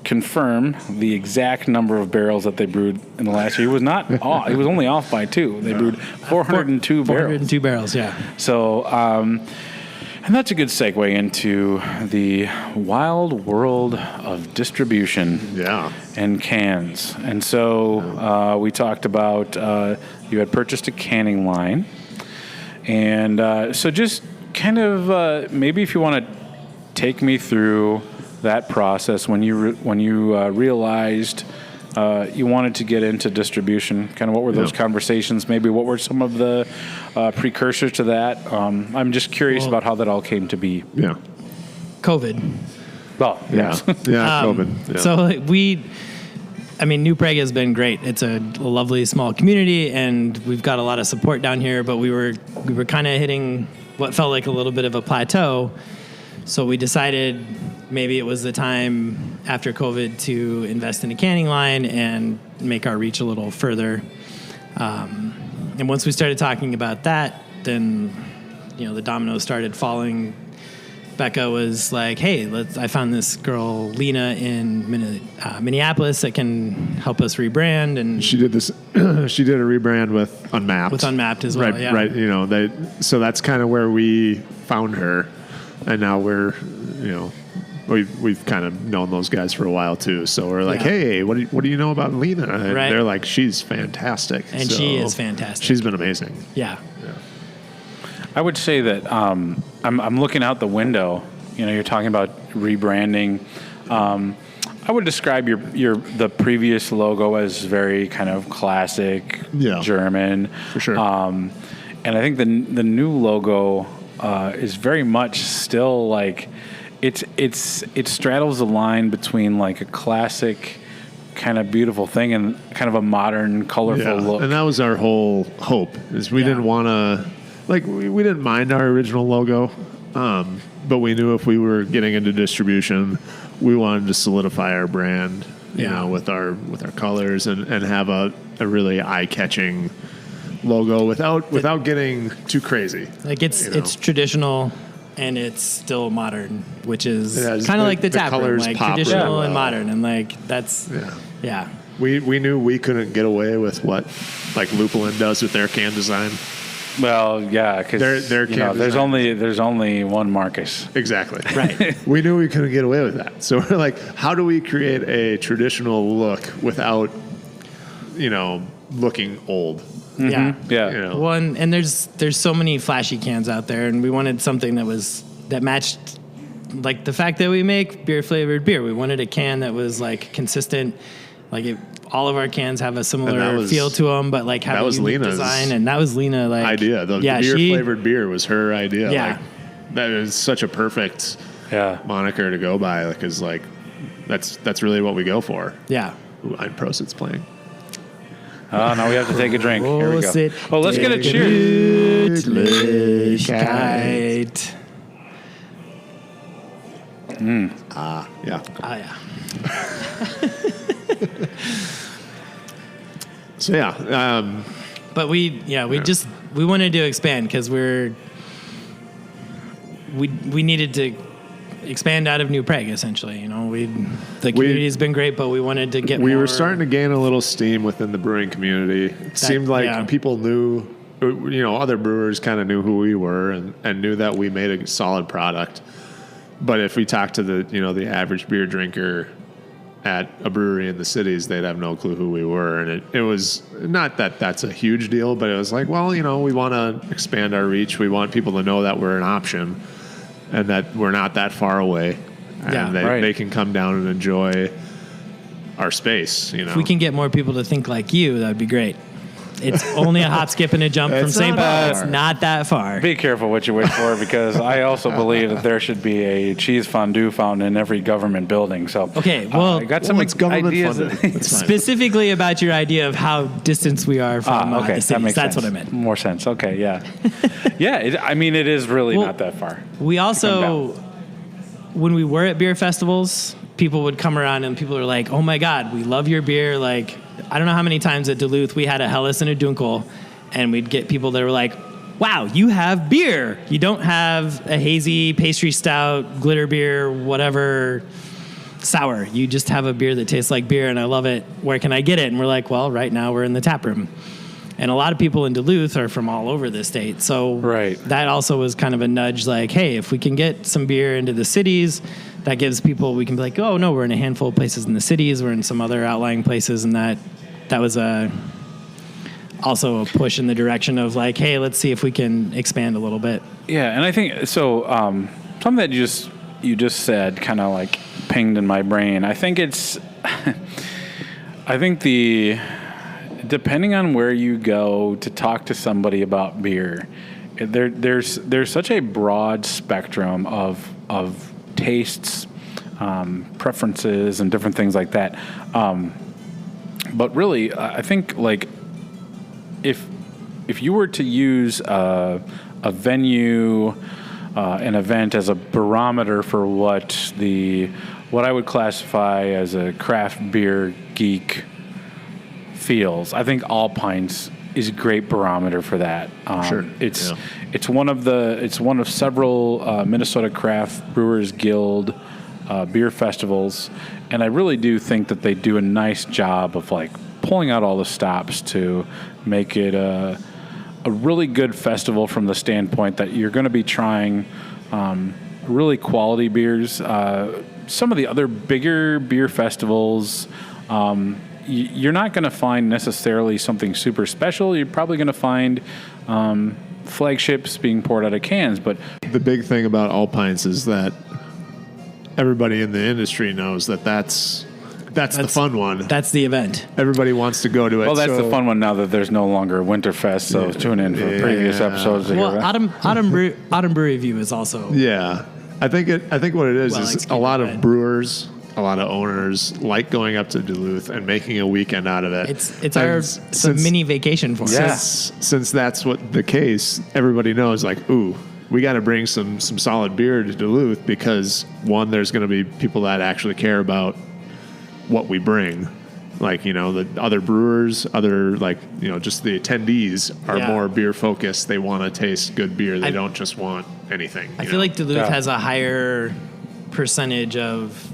confirm the exact number of barrels that they brewed in the last year. He was not off. He was only off by 2. They brewed 402 barrels. 402 barrels, yeah. So, and that's a good segue into the wild world of distribution and cans. And so we talked about you had purchased a canning line. And so just kind of maybe if you want to take me through that process when you realized you wanted to get into distribution, kind of what were those conversations? Maybe what were some of the precursors to that? I'm just curious about how that all came to be. Yeah. COVID. Well, yes. COVID. Yeah. So New Prague has been great. It's a lovely small community, and we've got a lot of support down here. But we were kind of hitting what felt like a little bit of a plateau. So we decided maybe it was the time after COVID to invest in a canning line and make our reach a little further. And once we started talking about that, then the dominoes started falling. Becca was like, hey, I found this girl, Lena, in Minneapolis that can help us rebrand. And she did this. She did a rebrand with Unmapped. With Unmapped as well, right, yeah. Right, so that's kind of where we found her. And now we're, we've kind of known those guys for a while too. So we're like, Yeah. hey, what do you know about Lena? And Right. they're like, she's fantastic. And So she is fantastic. She's been amazing. Yeah. I would say that I'm looking out the window. You know, you're talking about rebranding. I would describe the previous logo as very kind of classic German. For sure. And I think the new logo is very much still like it straddles the line between like a classic kind of beautiful thing and kind of a modern, colorful look. And that was our whole hope, is we didn't want to, like, we didn't mind our original logo, but we knew if we were getting into distribution, we wanted to solidify our brand, you know, with our colors and have a really eye-catching logo without getting too crazy. Like it's traditional and it's still modern, which is has kind of the- like the the tap room, colors like pop traditional really and well. modern, and like that's yeah. We knew we couldn't get away with what like Lupulin does with their can design. Well, yeah, because Their can there's design. only one Marcus. Exactly. Right. We knew we couldn't get away with that. So we're like, how do we create a traditional look without, looking old? Yeah. Yeah. You know? Well, and there's so many flashy cans out there, and we wanted something that matched, like the fact that we make beer flavored beer. We wanted a can that was like consistent, like all of our cans have a similar feel to them, but like have that a was unique Lena's design, and that was Lena like idea. The beer flavored beer was her idea. Yeah. Like, that is such a perfect Yeah. moniker to go by, because like that's really what we go for. Yeah. Ooh, I'm Prost's playing. Oh, now we have to take a drink. Here we go. Prosit, Oh, let's get a cheers. Gemütlichkeit. Yeah. Oh yeah. So yeah. But we wanted to expand because we needed to expand out of New Prague, essentially. The community's been great, but we wanted to get We more. were starting to gain a little steam within the brewing community. It seemed like people knew, other brewers kind of knew who we were and knew that we made a solid product. But if we talked to the average beer drinker at a brewery in the cities, they'd have no clue who we were. And it was not that that's a huge deal, but it was like, well, we want to expand our reach. We want people to know that we're an option and that we're not that far away. And they can come down and enjoy our space. If we can get more people to think like you, that'd be great. It's only a hop, skip, and a jump from St. Paul. It's not that far. Be careful what you wish for, because I also believe that there should be a cheese fondue fountain in every government building. So okay, well, I got some government ideas. funded. Specifically about your idea of how distance we are from the cities. That makes That's sense. what I meant. More sense. Okay, yeah. Yeah, it is really not that far. We also, when we were at beer festivals, people would come around and people are like, oh my God, we love your beer. Like, I don't know how many times at Duluth we had a Helles and a Dunkel, and we'd get people that were like, wow, you have beer. You don't have a hazy pastry stout, glitter beer, whatever, sour. You just have a beer that tastes like beer, and I love it. Where can I get it? And we're like, well, right now we're in the tap room. And a lot of people in Duluth are from all over the state. So that also was kind of a nudge, like, hey, if we can get some beer into the cities, that gives people, we can be like, oh, no, we're in a handful of places in the cities. We're in some other outlying places. And that was also a push in the direction of like, hey, let's see if we can expand a little bit. Yeah, and I think, so something that you just said kind of like pinged in my brain. I think it's, depending on where you go to talk to somebody about beer, there's such a broad spectrum of tastes, preferences, and different things like that. But really, I think like if you were to use a venue, an event as a barometer for what I would classify as a craft beer geek feels, I think All Pints is a great barometer for that. Sure. It's one of several Minnesota Craft Brewers Guild beer festivals, and I really do think that they do a nice job of like pulling out all the stops to make it a really good festival from the standpoint that you're going to be trying really quality beers. some of the other bigger beer festivals, you're not going to find necessarily something super special. You're probably going to find flagships being poured out of cans. But the big thing about all pints is that everybody in the industry knows that's the fun one. That's the event. Everybody wants to go to it. Well, that's the fun one now that there's no longer Winterfest. So tune in for previous episodes. To Well, hear that. Autumn Brew Review is also. Yeah, I think what it is a lot of brewers, a lot of owners like going up to Duluth and making a weekend out of it. It's a mini vacation for us. Since that's what the case, everybody knows like, ooh, we got to bring some solid beer to Duluth because one, there's going to be people that actually care about what we bring. Like, the other brewers, just the attendees are more beer focused. They want to taste good beer. They don't just want anything. I feel like Duluth has a higher percentage of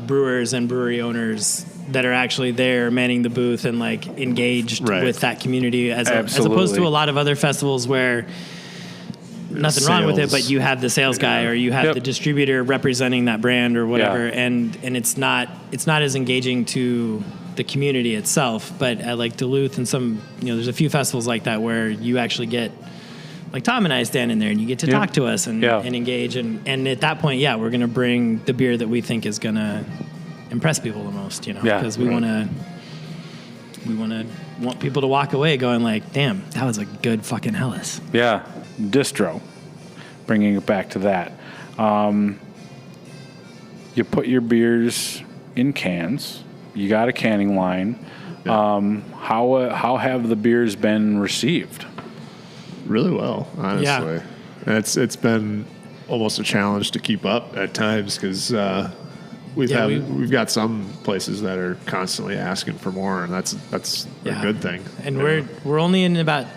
brewers and brewery owners that are actually there manning the booth and like engaged with that community as opposed to a lot of other festivals where nothing wrong with it, but you have the sales guy or you have the distributor representing that brand or whatever, and it's not as engaging to the community itself. But at like Duluth and some, there's a few festivals like that where you actually get like Tom and I stand in there and you get to talk to us and engage, and at that point, we're gonna bring the beer that we think is gonna impress people the most, because we want people to walk away going like, damn, that was a good fucking Helles. Yeah. Distro, bringing it back to that. You put your beers in cans. You got a canning line. Yeah. How have the beers been received? Really well, honestly. Yeah. It's been almost a challenge to keep up at times because we've got some places that are constantly asking for more, and that's a good thing. And we're only in about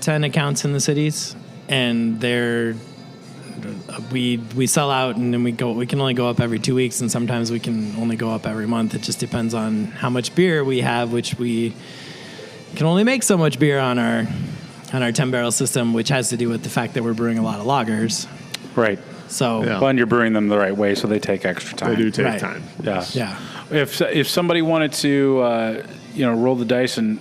10 accounts in the cities. And we sell out, and then we can only go up every 2 weeks, and sometimes we can only go up every month. It just depends on how much beer we have, which we can only make so much beer on our 10-barrel system, which has to do with the fact that we're brewing a lot of lagers. Right. So, and you're brewing them the right way, so they take extra time. They do take time. Yeah. If somebody wanted to, roll the dice and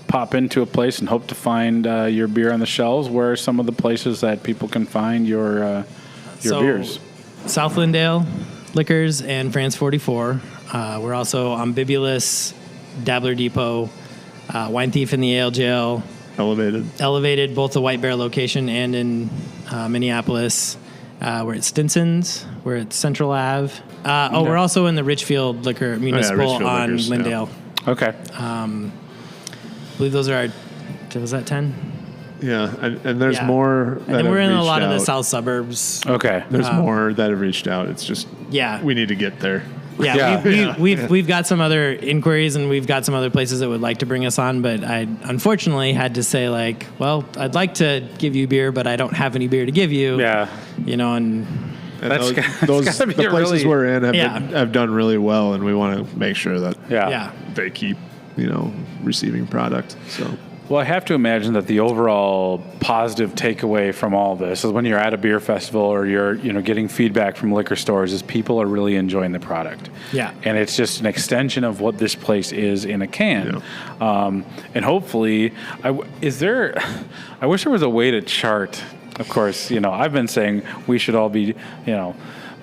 pop into a place and hope to find your beer on the shelves, where are some of the places that people can find your beers? South Lindale Liquors and France 44. We're also on Bibulus, Dabbler Depot, Wine Thief in the Ale Jail, Elevated, both the White Bear location and in Minneapolis. We're at Stinson's. We're at Central Ave. We're also in the Richfield Liquor Municipal on Liquors, Lindale. Yeah. Okay. I believe those are was that 10? Yeah, and there's more. And then we're in a lot of the south suburbs. Okay. There's more that have reached out. It's just we need to get there. We've got some other inquiries, and we've got some other places that would like to bring us on, but I unfortunately had to say like, well, I'd like to give you beer, but I don't have any beer to give you. Yeah. And those the places we're in have done really well, and we want to make sure that they keep receiving product. So. Well, I have to imagine that the overall positive takeaway from all this is when you're at a beer festival or you're, getting feedback from liquor stores is people are really enjoying the product. Yeah. And it's just an extension of what this place is in a can. Yeah. And hopefully, I wish there was a way to chart. Of course, I've been saying we should all be,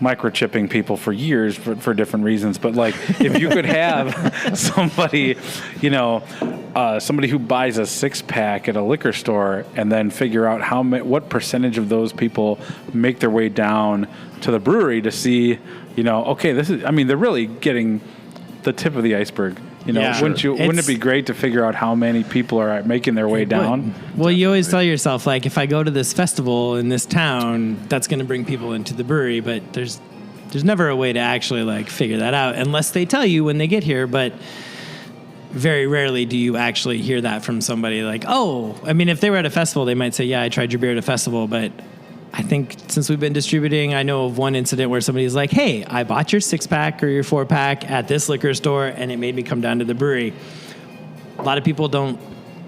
microchipping people for years for different reasons. But like, if you could have somebody, somebody who buys a 6-pack at a liquor store and then figure out what percentage of those people make their way down to the brewery to see, okay, they're really getting the tip of the iceberg. Wouldn't it be great to figure out how many people are making their way down? Well, you always tell yourself, like, if I go to this festival in this town, that's going to bring people into the brewery, but there's never a way to actually, like, figure that out unless they tell you when they get here, but very rarely do you actually hear that from somebody like, if they were at a festival, they might say, yeah, I tried your beer at a festival, but I think since we've been distributing, I know of one incident where somebody's like, hey, I bought your 6-pack or your 4-pack at this liquor store, and it made me come down to the brewery. A lot of people don't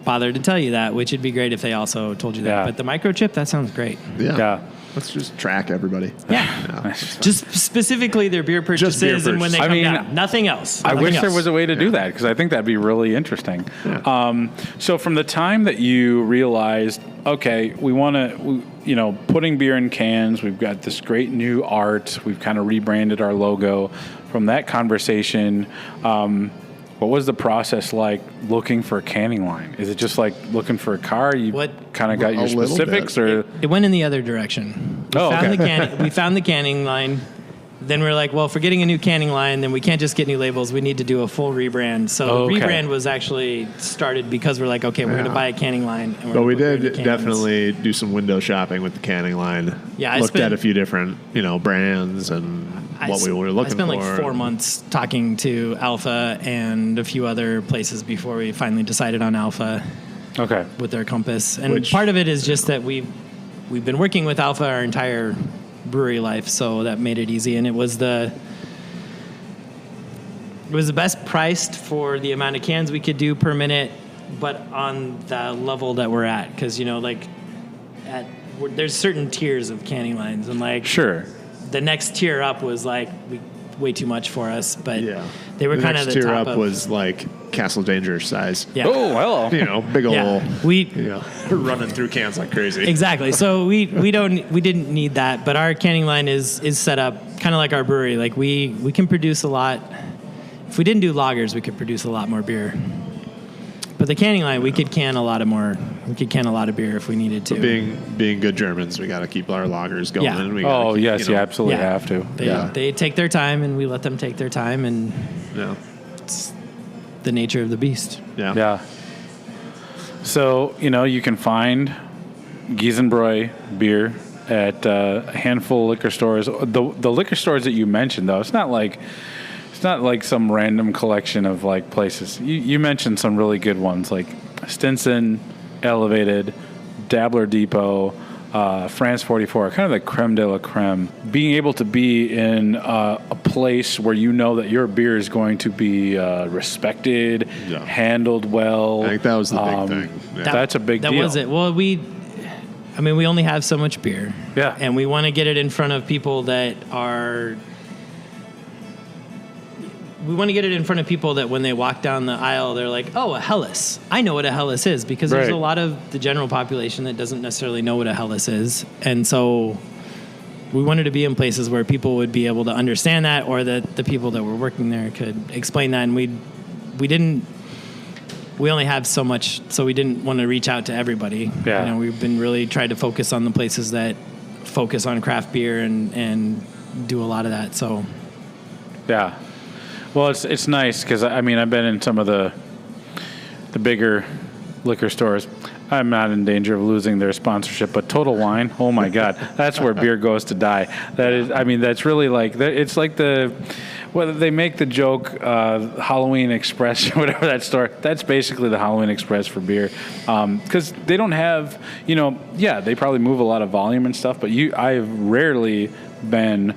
bother to tell you that, which would be great if they also told you that. Yeah. But the microchip, that sounds great. Yeah. Let's just track everybody. Yeah. Just specifically their beer purchases and when they come down. Nothing else. I Nothing wish else. there was a way to do that because I think that'd be really interesting. Yeah. So from the time that you realized, okay, we want to, putting beer in cans, we've got this great new art, we've kind of rebranded our logo. From that conversation, what was the process like looking for a canning line? Is it just like looking for a car? You kind of got your specifics, or it went in the other direction. We found the canning line. Then we're like, well, if we're getting a new canning line, then we can't just get new labels. We need to do a full rebrand. So the rebrand was actually started because we're like, okay, we're going to buy a canning line. And but we did definitely do some window shopping with the canning line. Yeah, I looked at a few different, brands and what we were looking for. I spent like 4 months talking to Alpha and a few other places before we finally decided on Alpha. Okay. With their compass, and part of it is just that we've been working with Alpha our entire brewery life, so that made it easy, and it was the best priced for the amount of cans we could do per minute, but on the level that we're at, because there's certain tiers of canning lines, and the next tier up was like way too much for us, but they were kind of the tier top up was like Castle Danger size. Yeah. Oh, hello. Big old. We running through cans like crazy. Exactly. So we didn't need that, but our canning line is set up kind of like our brewery. Like we can produce a lot. If we didn't do lagers, we could produce a lot more beer. But the canning line, we could can a lot of more. We could can a lot of beer if we needed to. But being good Germans, we got to keep our lagers going. Yeah. We gotta you absolutely have to. They take their time, and we let them take their time, and it's the nature of the beast. Yeah. So you can find Giesenbräu beer at a handful of liquor stores. The liquor stores that you mentioned, though, it's not like some random collection of like places. You mentioned some really good ones like Stinson, Elevated, Dabbler Depot, France 44, kind of the creme de la creme. Being able to be in a place where you know that your beer is going to be respected, handled well. I think that was the big thing. Yeah. That's a big deal. That was it. Well, we only have so much beer. Yeah. And we want to get it in front of people that are... We want to get it in front of people that when they walk down the aisle, they're like, oh, a Helles. I know what a Helles is, because there's a lot of the general population that doesn't necessarily know what a Helles is. And so we wanted to be in places where people would be able to understand that, or that the people that were working there could explain that. And we only have so much, so we didn't want to reach out to everybody. Yeah. We've been really trying to focus on the places that focus on craft beer and do a lot of that. So, yeah. Well, it's nice because I've been in some of the bigger liquor stores. I'm not in danger of losing their sponsorship, but Total Wine, oh my God, that's where beer goes to die. That is, that's really like it's like they make the joke Halloween Express or whatever that store. That's basically the Halloween Express for beer, because they don't have they probably move a lot of volume and stuff, but I've rarely been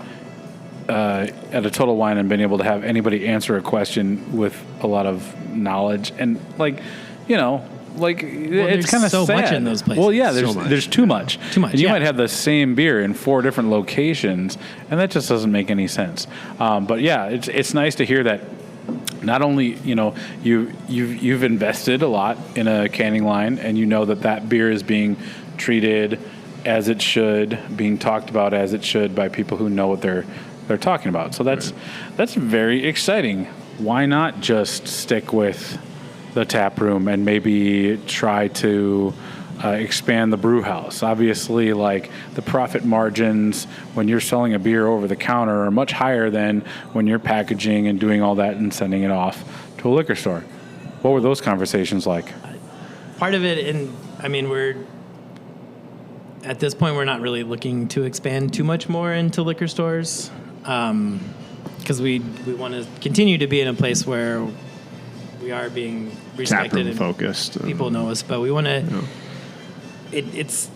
at a Total Wine and been able to have anybody answer a question with a lot of knowledge, and it's kind of so sad. Much in those places. Well, yeah, there's too much. Too much. And you might have the same beer in 4 different locations, and that just doesn't make any sense. But yeah, it's nice to hear that. Not only you've invested a lot in a canning line, and you know that beer is being treated as it should, being talked about as it should by people who know what they're talking about. So that's very exciting. Why not just stick with the tap room and maybe try to expand the brew house? Obviously, like the profit margins when you're selling a beer over the counter are much higher than when you're packaging and doing all that and sending it off to a liquor store. What were those conversations like? Part of it, we're at this point, we're not really looking to expand too much more into liquor stores, because we want to continue to be in a place where we are being respected and focused. People know us, but we want to. It's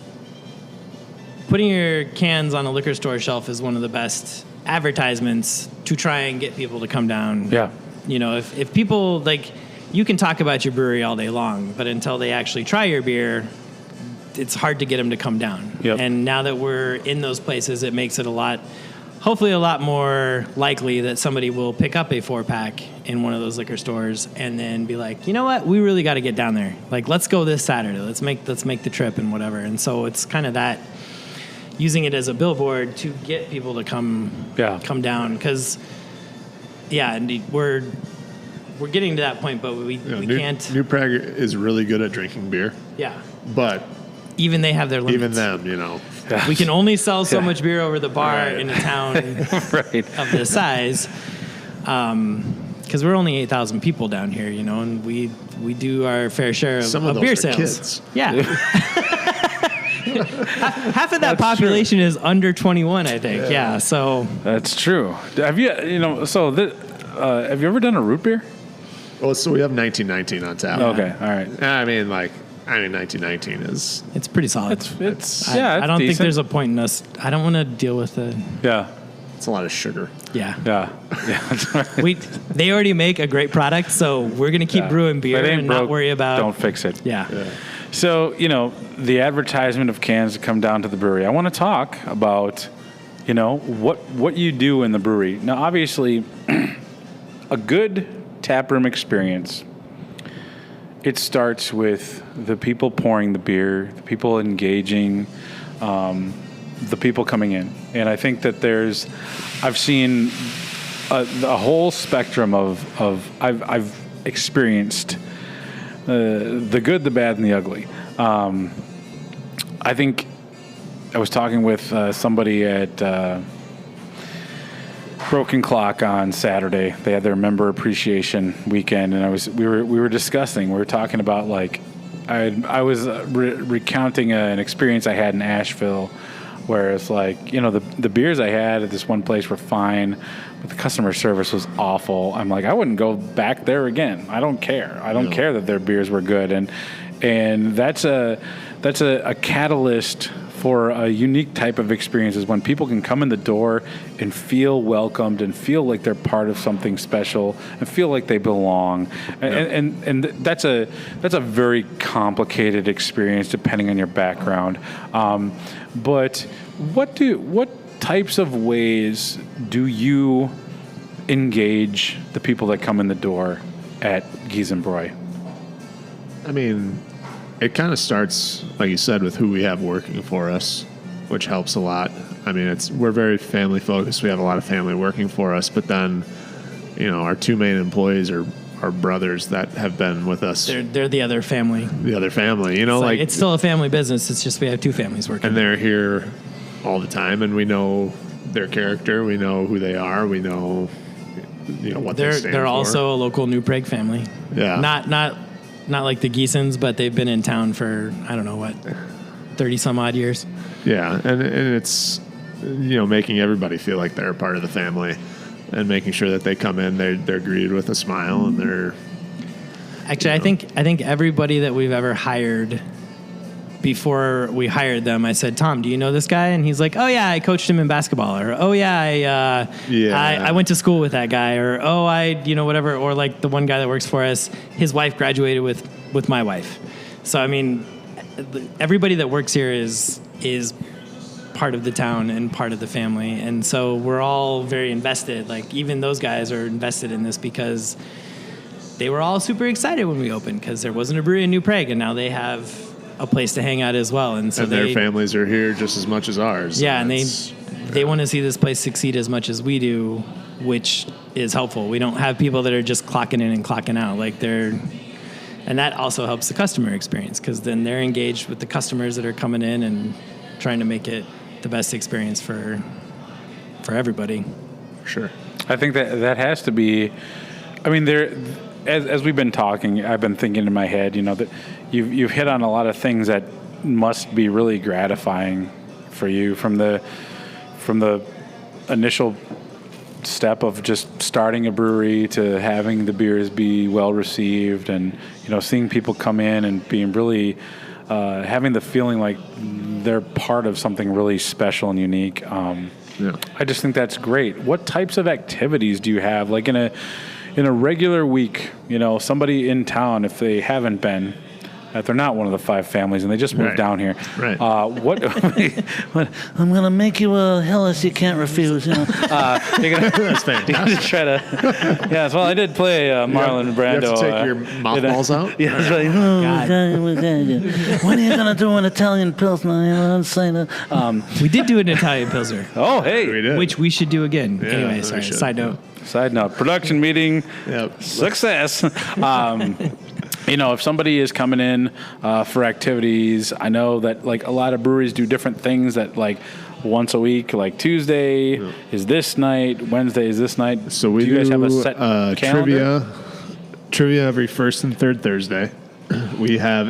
putting your cans on a liquor store shelf is one of the best advertisements to try and get people to come down. Yeah. If people you can talk about your brewery all day long, but until they actually try your beer, it's hard to get them to come down. Yep. And now that we're in those places, it makes it hopefully a lot more likely that somebody will pick up a 4-pack in one of those liquor stores and then be like, you know what, we really got to get down there. Like, let's go this Saturday. Let's make the trip and whatever. And so it's kind of that, using it as a billboard to get people to come down. Because, indeed, we're getting to that point, but we can't. New Prague is really good at drinking beer. Yeah. But even they have their limits. even them, We can only sell so much beer over the bar in a town of this size. Because we're only 8,000 people down here, and we do our fair share of, Some of those beer are sales. Kids. Yeah. Half of that population is under 21, I think. Yeah. So That's true. Have you, have you ever done a root beer? Well, so we have 1919 on tap. Okay, all right. 1919 is. it's pretty solid. I don't think there's a point in us. I don't want to deal with the. Yeah. It's a lot of sugar. Yeah. That's right. They already make a great product, so we're gonna keep brewing beer and not worry about. Don't fix it. Yeah. So, the advertisement of cans to come down to the brewery. I want to talk about, what you do in the brewery. Now, obviously, a good taproom experience, it starts with the people pouring the beer, the people engaging, the people coming in. And I think that I've seen a whole spectrum of I've experienced the good, the bad, and the ugly. I think I was talking with somebody at Broken Clock on Saturday. They had their member appreciation weekend, and we were discussing. We were talking about I was recounting an experience I had in Asheville, where it's the beers I had at this one place were fine, but the customer service was awful. I'm like, I wouldn't go back there again. I don't care. I don't care that their beers were good, and that's a catalyst for a unique type of experience, is when people can come in the door and feel welcomed and feel like they're part of something special and feel like they belong. And that's a very complicated experience depending on your background. But what types of ways do you engage the people that come in the door at Giesenbräu? It kind of starts, like you said, with who we have working for us, which helps a lot. We're very family focused. We have a lot of family working for us, but then, our two main employees are brothers that have been with us. They're the other family. The other family, it's still a family business. It's just we have two families working. And they're here all the time, and we know their character. We know who they are. We know, what they stand for. They're also a local New Prague family. Yeah. Not like the Giesens, but they've been in town for, 30 some odd years. Yeah, and it's, making everybody feel like they're a part of the family, and making sure that they come in, they're greeted with a smile, and they're. Actually, I think everybody that we've ever hired, before we hired them, I said, Tom, do you know this guy? And he's like, oh yeah, I coached him in basketball, or oh yeah, I went to school with that guy, or oh whatever, or like the one guy that works for us, his wife graduated with my wife. So everybody that works here is part of the town and part of the family, and so we're all very invested. Like even those guys are invested in this because they were all super excited when we opened, because there wasn't a brewery in New Prague, and now they have a place to hang out as well, and so their families are here just as much as ours. Yeah, and they want to see this place succeed as much as we do, which is helpful. We don't have people that are just clocking in and clocking out, and that also helps the customer experience, because then they're engaged with the customers that are coming in and trying to make it the best experience for everybody. Sure. I think that has to be. As we've been talking, I've been thinking in my head, that you've hit on a lot of things that must be really gratifying for you, from the initial step of just starting a brewery to having the beers be well received, and seeing people come in and being really having the feeling like they're part of something really special and unique. I just think that's great. What types of activities do you have, like in in a regular week, somebody in town, if they haven't been, if they're not one of the 5 families and they just moved down here, Right. what I'm going to make you a Hellas you can't refuse. you're gonna That's fantastic. try to, yes, well, I did play Marlon Brando. You have to take your mothballs out? Yeah, that's right. When are you going to do an Italian Pilsner? We did do an Italian Pilsner, Oh, hey. We did. which we should do again. Yeah, Anyway, we sorry, should. side note. Side note, production meeting, Yep. success. If somebody is coming in for activities, I know that like a lot of breweries do different things that like once a week, like Tuesday is this night, Wednesday is this night. So we do you guys have a set calendar? trivia every first and third Thursday. We have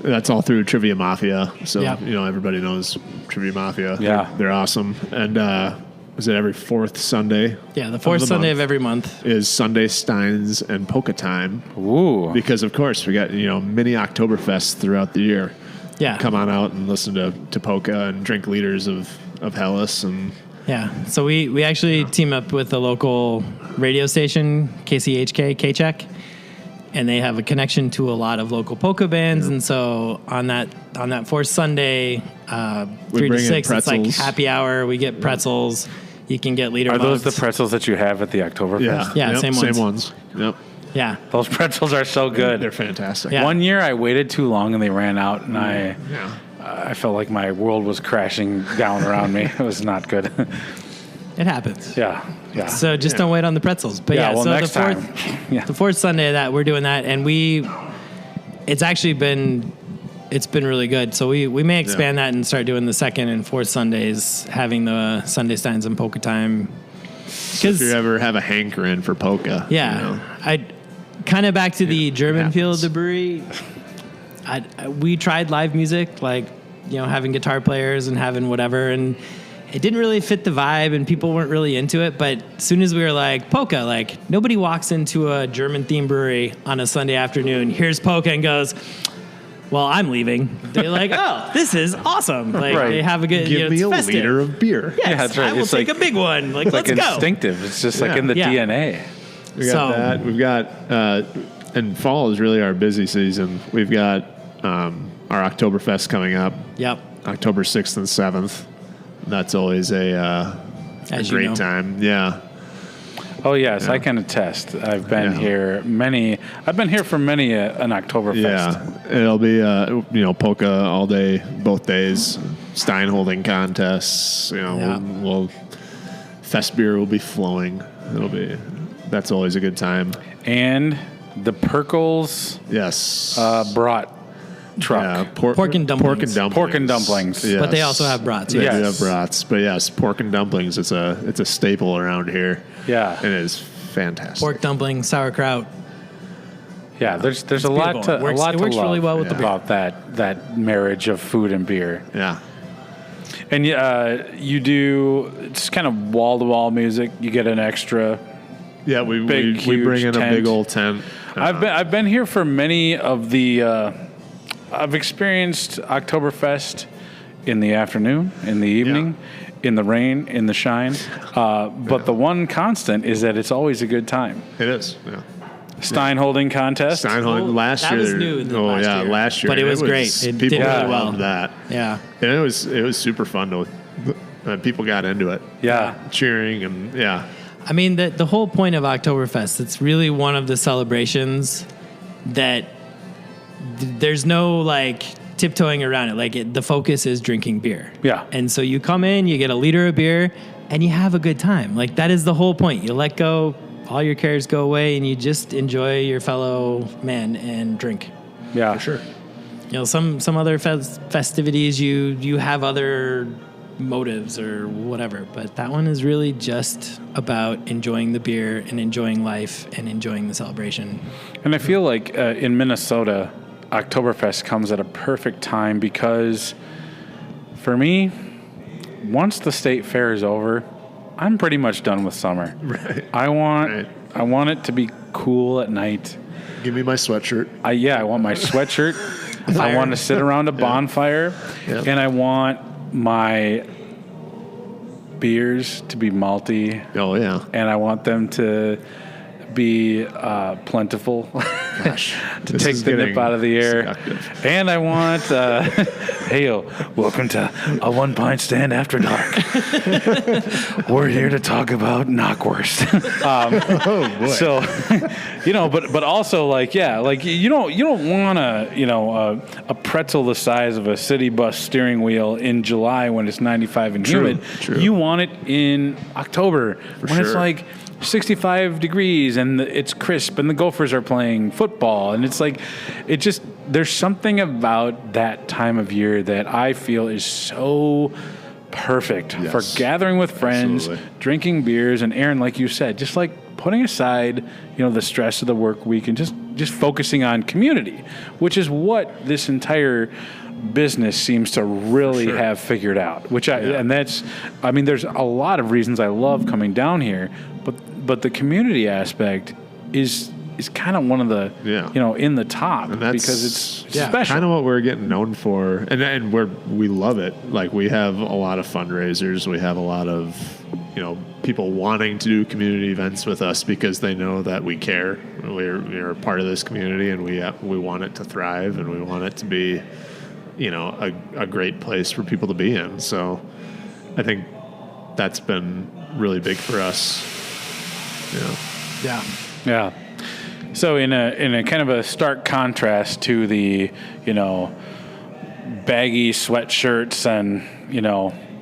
that's all through Trivia Mafia. So, Yep. everybody knows Trivia Mafia. Yeah. They're awesome. And is it every fourth Sunday? Yeah, the fourth the Sunday month of every month. is Sunday Steins and Polka Time. Ooh. Because, of course, we got, mini Oktoberfest throughout the year. Yeah. Come on out and listen to polka and drink liters of Hellas. And Yeah. So we actually team up with a local radio station, KCHK, K-Check, and they have a connection to a lot of local polka bands. And so on that fourth Sunday, 3 to bring in 6, it's like pretzels. happy hour. We get pretzels. You can get liter Are those mugs. the pretzels that you have at the Oktoberfest? Yeah, Yep, same ones. Yep. Yeah. Those pretzels are so good. They're fantastic. Yeah. One year I waited too long and they ran out, and Yeah. I felt like my world was crashing down around me. It was not good. It happens. Yeah. So just don't wait on the pretzels. But Yeah, yeah, well, so next the fourth, time. Yeah. the fourth Sunday that we're doing that, and it's actually been really good. So we may expand that and start doing the second and fourth Sundays, having the Sunday Steins and Polka Time. If you ever have a hankering for polka. Yeah, I kind of back to the German feel of happens. the brewery. We tried live music, like having guitar players and having whatever, and it didn't really fit the vibe, and people weren't really into it. But as soon as we were like polka, like nobody walks into a German themed brewery on a Sunday afternoon, hears polka, and goes, "Well, I'm leaving." They're like, "Oh, this is awesome!" Like Right. they have a good. Give me it's a festive. liter of beer. Yes, Yeah, that's right. I will It's take like- a big one. Like Like let's go. instinctive. It's just like in the Yeah. DNA. We got So- that. We've got, and fall is really our busy season. We've got our Oktoberfest coming up, Yep. October 6th and 7th. That's always a As you great know. time. Yeah. Oh yes, I can attest. I've been Yeah. here I've been here for many an Oktoberfest. Yeah. It'll be, polka all day, both days, Stein holding contests. Yeah. We'll fest beer will be flowing. That's always a good time. And the Perkles Yes. brat truck. Yeah, Pork and dumplings. Pork and dumplings. Pork and dumplings. Yes. But they also have brats, They yes. do have brats, but yes, pork and dumplings. It's a staple around here. Yeah. and it is fantastic. Pork dumpling, sauerkraut. Yeah, there's a lot beautiful. to It works- a lot it to works love really well with the beer. about that marriage of food and beer. Yeah, And you do it's kind of wall to wall music. You get an extra. yeah. We Big, we bring huge in a big tent. old tent. I've been here for many of the. I've experienced Oktoberfest in the afternoon, in the evening, in the rain, in the shine. But the one constant is that it's always a good time. It is. Yeah. Stein holding contest. Steinholm last that year. was new Oh last yeah, year. last year. But it And was great. It people did really well. loved that. Yeah. And it was super fun to. People got into it. Yeah. Cheering and yeah. I mean, the whole point of Oktoberfest, it's really one of the celebrations that there's no like tiptoeing around it. Like the focus is drinking beer. Yeah. And so you come in, you get a liter of beer, and you have a good time. Like that is the whole point. You let go, all your cares go away, and you just enjoy your fellow man and drink. Yeah. For sure. Some other festivities, you have other motives or whatever, but that one is really just about enjoying the beer and enjoying life and enjoying the celebration. And I feel like in Minnesota, Oktoberfest comes at a perfect time because for me, once the state fair is over, I'm pretty much done with summer. Right. I want Right. it to be cool at night. Give me my sweatshirt. I want my sweatshirt. I want to sit around a bonfire, Yeah. and I want my beers to be malty. Oh yeah. And I want them to be plentiful. Gosh, to take the nip out of the air. Seductive. And I want, hey, welcome to a One Pint Stand After Dark. We're here to talk about knockwurst. Oh boy. So, but also like you don't want a pretzel the size of a city bus steering wheel in July when it's 95 and humid. True. You want it in October when it's like 65 degrees and it's crisp and the Gophers are playing football, and it's like there's something about that time of year that I feel is so perfect for gathering with friends, drinking beers, and Erin, like you said, just like putting aside the stress of the work week and just focusing on community, which is what this entire business seems to really have figured out, there's a lot of reasons I love coming down here, but the community aspect is kind of one of the in the top, and because it's special. Kind of what we're getting known for, and we love it. Like, we have a lot of fundraisers, we have a lot of people wanting to do community events with us because they know that we care. We're part of this community, and we want it to thrive, and we want it to be a great place for people to be in. So I think that's been really big for us. Yeah. So in a kind of a stark contrast to the baggy sweatshirts and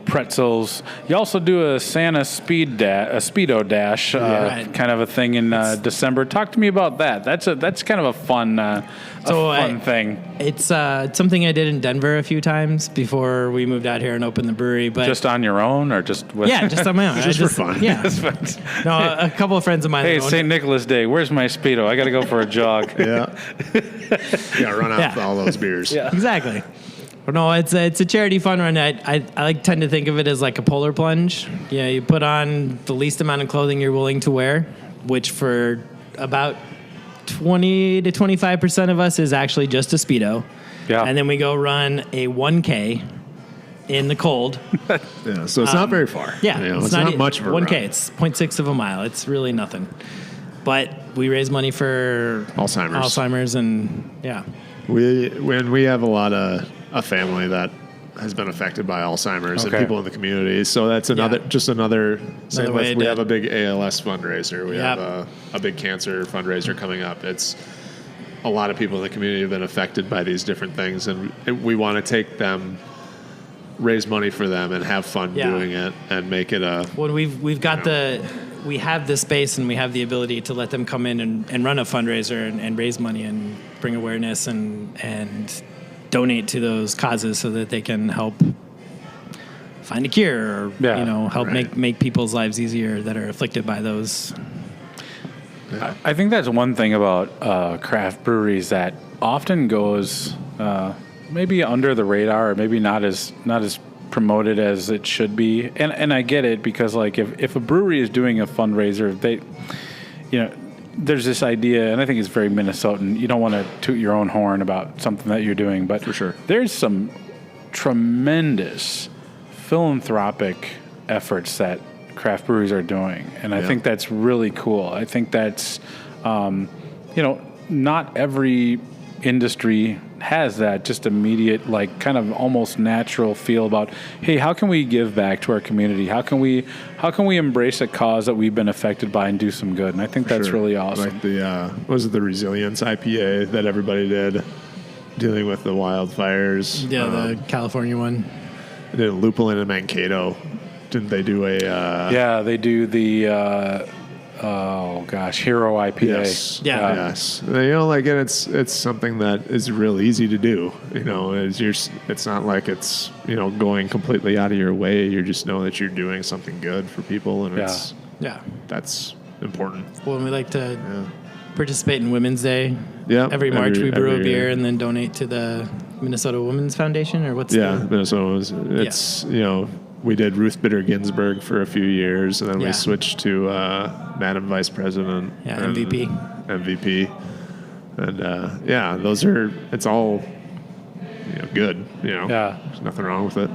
pretzels, you also do a Santa Speedo dash, kind of a thing in December. Talk to me about that. That's kind of a fun thing. It's something I did in Denver a few times before we moved out here and opened the brewery. But just on your own, or just with just on my own. just for fun. Yeah. No, a couple of friends of mine. Hey, St. Nicholas Day. Where's my Speedo? I got to go for a jog. Yeah. Run out with all those beers. Yeah. Exactly. No, it's a charity fun run. I tend to think of it as like a polar plunge. You put on the least amount of clothing you're willing to wear, which for about 20 to 25% of us is actually just a Speedo. Yeah. And then we go run a 1K in the cold. So it's not very far. Yeah. It's not much of a 1K. run. It's 0.6 of a mile. It's really nothing. But we raise money for Alzheimer's and We have a family that has been affected by Alzheimer's and people in the community. So that's another same with, we have a big ALS fundraiser. We have a big cancer fundraiser coming up. It's a lot of people in the community have been affected by these different things, and we want to take them, raise money for them, and have fun doing it, and make it a. Well, we have the space and we have the ability to let them come in and run a fundraiser and raise money and bring awareness and donate to those causes so that they can help find a cure or help make people's lives easier that are afflicted by those. I think that's one thing about craft breweries that often goes maybe under the radar, or maybe not as promoted as it should be. And I get it, because like if a brewery is doing a fundraiser, they there's this idea, and I think it's very Minnesotan, you don't want to toot your own horn about something that you're doing, but for sure, there's some tremendous philanthropic efforts that craft breweries are doing, and I think that's really cool. I think that's not every industry has that just immediate, like, kind of almost natural feel about, hey, how can we give back to our community? How can we embrace a cause that we've been affected by and do some good? And I think that's really awesome. Like the Resilience IPA that everybody did, dealing with the wildfires. Yeah, the California one. Then Lupulin and Mankato, didn't they do a? They do the. Hero IPA. Yes. Yeah. Yes. And it's something that is real easy to do. It's not like it's going completely out of your way. You just know that you're doing something good for people, and that's important. Well, we like to participate in Women's Day. Yeah. Every March we brew a beer and then donate to the Minnesota Women's Foundation, or what's Minnesota Women's. It's we did Ruth Bader Ginsburg for a few years, and then we switched to Madam Vice President. Yeah, MVP. And it's all good. There's nothing wrong with it.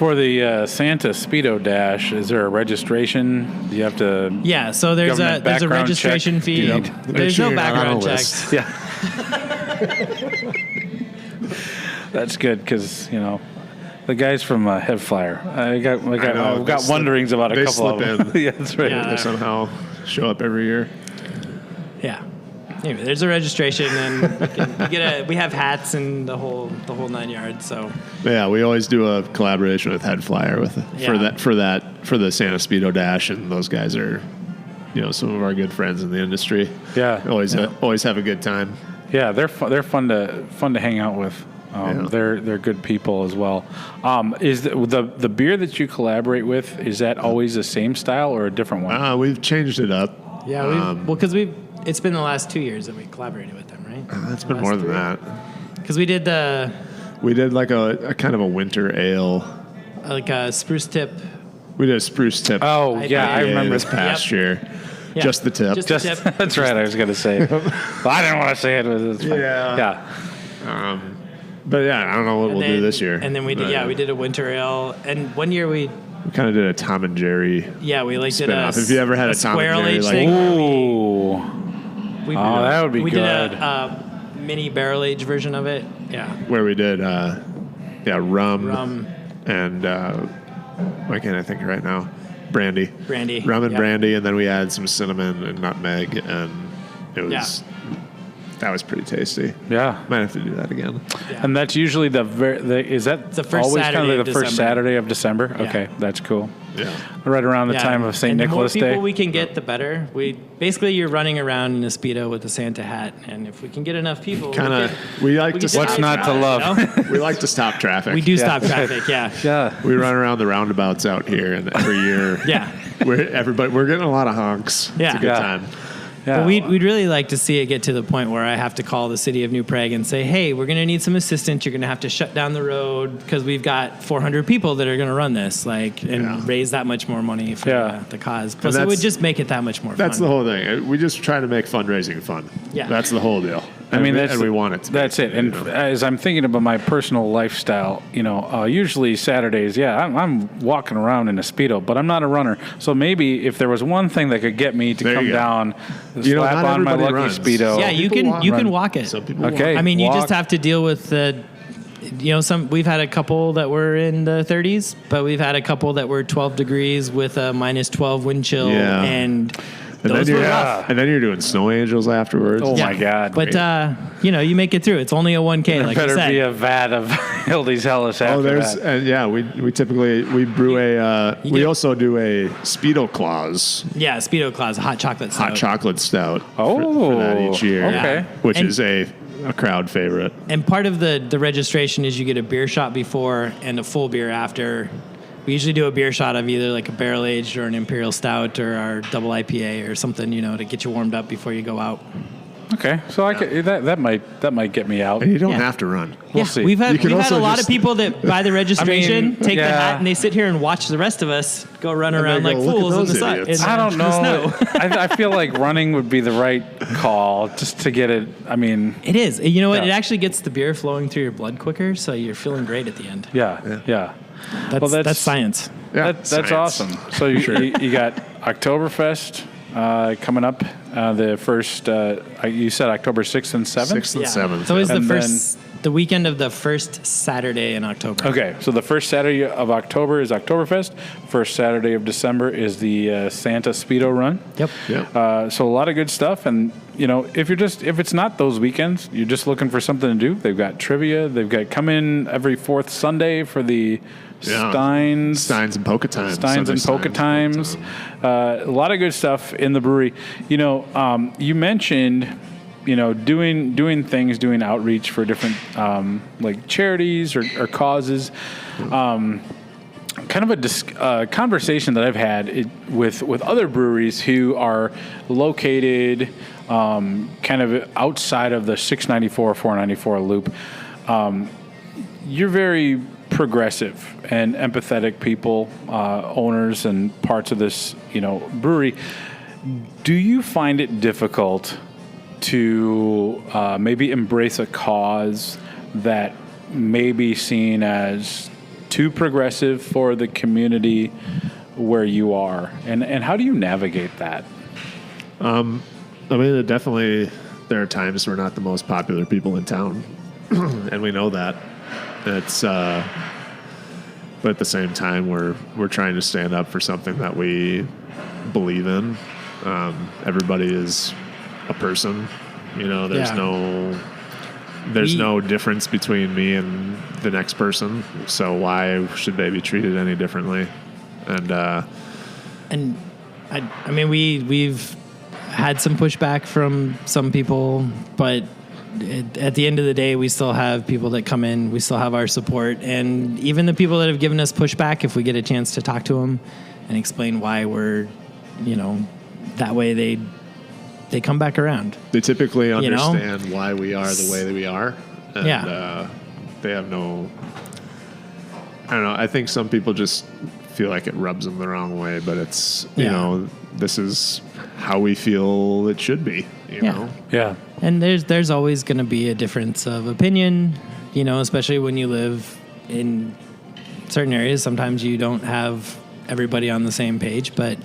For the Santa Speedo Dash, is there a registration? Do you have to? Yeah, so there's a Government registration check? fee. Yep. There's sure no you're not on background a checks. list. Yeah. That's good because the guys from Head Flyer. I've got wonderings about a they couple of slip them. in. Yeah, that's right. Yeah. They somehow show up every year. Yeah. Anyway, there's a registration, and we have hats and the whole 9 yards. So Yeah, we always do a collaboration with Head Flyer for the Santa Speedo Dash, and those guys are, some of our good friends in the industry. Yeah. Always have a good time. Yeah, they're fun to hang out with. Yeah. They're good people as well. Is the beer that you collaborate with, is that always the same style or a different one? We've changed it up. yeah, because it's been the last 2 years that we collaborated with them, right? It's been more than that. Because we did We did like a kind of a winter ale. like a spruce tip. We did a spruce tip. Oh, yeah, I remember this past Yep. year. Yeah. Just the tip. Just the tip. That's right. I was going to say. Well, I didn't want to say it. It's fine. Yeah. Yeah. But yeah, I don't know what we'll do this year. And then we did a winter ale, and one year we kind of did a Tom and Jerry. did a spin-off. If you ever had a Tom and squirrel Jerry, age like- thing. Ooh. We, that would be we good. did a mini barrel age version of it. Yeah. Where we did rum. And why can't I think right now? Brandy. Rum and yeah. brandy, and then we added some cinnamon and nutmeg, and it was that was pretty tasty. Yeah. Might have to do that again. Yeah. And that's usually is that It's the first always Saturday kind of of the first December. Saturday of December? Yeah. Okay, that's cool. Yeah. Right around the time of St. Nicholas The more Day. people we can get, the better. You're running around in a Speedo with a Santa hat, and if we can get enough people, We like we to get What's to not to love? you know? we like to stop traffic. We do stop traffic, yeah. Yeah. We run around the roundabouts out here, and every year, Yeah. we're getting a lot of honks. Yeah. It's a good Yeah. time. Yeah. But we'd really like to see it get to the point where I have to call the city of New Prague and say, hey, we're going to need some assistance. You're going to have to shut down the road because we've got 400 people that are going to run this, and raise that much more money for the cause. Plus, it would just make it that much more fun. That's the whole thing. We just try to make fundraising fun. Yeah. That's the whole deal. I mean, and we want it to be. That's it. And as I'm thinking about my personal lifestyle, usually Saturdays, I'm walking around in a Speedo, but I'm not a runner. So maybe if there was one thing that could get me to There come you go. down, Not slap on my everybody lucky runs. Speedo. Yeah, you People can walk. walk it. Some people Okay. walk. I mean, you walk. just have to deal with we've had a couple that were in the 30s, but we've had a couple that were 12 degrees with a minus 12 wind chill, Yeah. and And those then, were you're, rough. and then you're doing snow angels afterwards. Oh, my God. But you make it through. It's only a 1K, like better I said. be a vat of Hildy's Hellas after that. We typically brew we also do a Speedo Claus Yeah, Speedo Claus, hot chocolate stout. hot chocolate stout Oh, for that each year. okay. Which And- is a crowd favorite. And part of the registration is you get a beer shot before and a full beer after. We usually do a beer shot of either like a barrel aged or an imperial stout or our double IPA or something, to get you warmed up before you go out. Okay, so that might get me out. And you don't Yeah. have to run. We'll see. We've You had can a also lot of just- people that buy the registration, take the yeah. hat, and they sit here and watch the rest of us go run around they like go, "Look at fools in the those sun. idiots." I don't in the know. snow. I feel like running would be the right call just to get it. I mean, It is. You know what? Yeah. It actually gets the beer flowing through your blood quicker, so you're feeling great at the end. yeah. That's science. Yeah, That's science. awesome. So you got Oktoberfest coming up. The first, you said October 6th and 7th? 6th and 7th. It's always And the weekend of the first Saturday in October. Okay, so the first Saturday of October is Oktoberfest. First Saturday of December is the Santa Speedo Run. Yep. Yeah. So a lot of good stuff, and if it's not those weekends, you're just looking for something to do. They've got trivia. They've got come in every fourth Sunday for the Steins and Polka Times. Steins and Polka Times. A lot of good stuff in the brewery. You mentioned, doing outreach for different like charities or causes. Kind of a conversation that I've had with other breweries who are located kind of outside of the 694, 494 loop. You're very progressive and empathetic people, owners and parts of this, brewery. Do you find it difficult to maybe embrace a cause that may be seen as too progressive for the community where you are? And how do you navigate that? I mean, there are times we're not the most popular people in town, and we know that. It's, but at the same time, we're trying to stand up for something that we believe in. Everybody is a person, there's no difference between me and the next person. So why should they be treated any differently? And I mean, we've had some pushback from some people, but at the end of the day, we still have people that come in. We still have our support. And even the people that have given us pushback, if we get a chance to talk to them and explain why we're, that way they come back around. They typically understand why we are the way that we are. And they have no... I don't know. I think some people just feel like it rubs them the wrong way, but it's, this is how we feel it should be, you know? Yeah. And there's always going to be a difference of opinion, especially when you live in certain areas. Sometimes you don't have everybody on the same page, but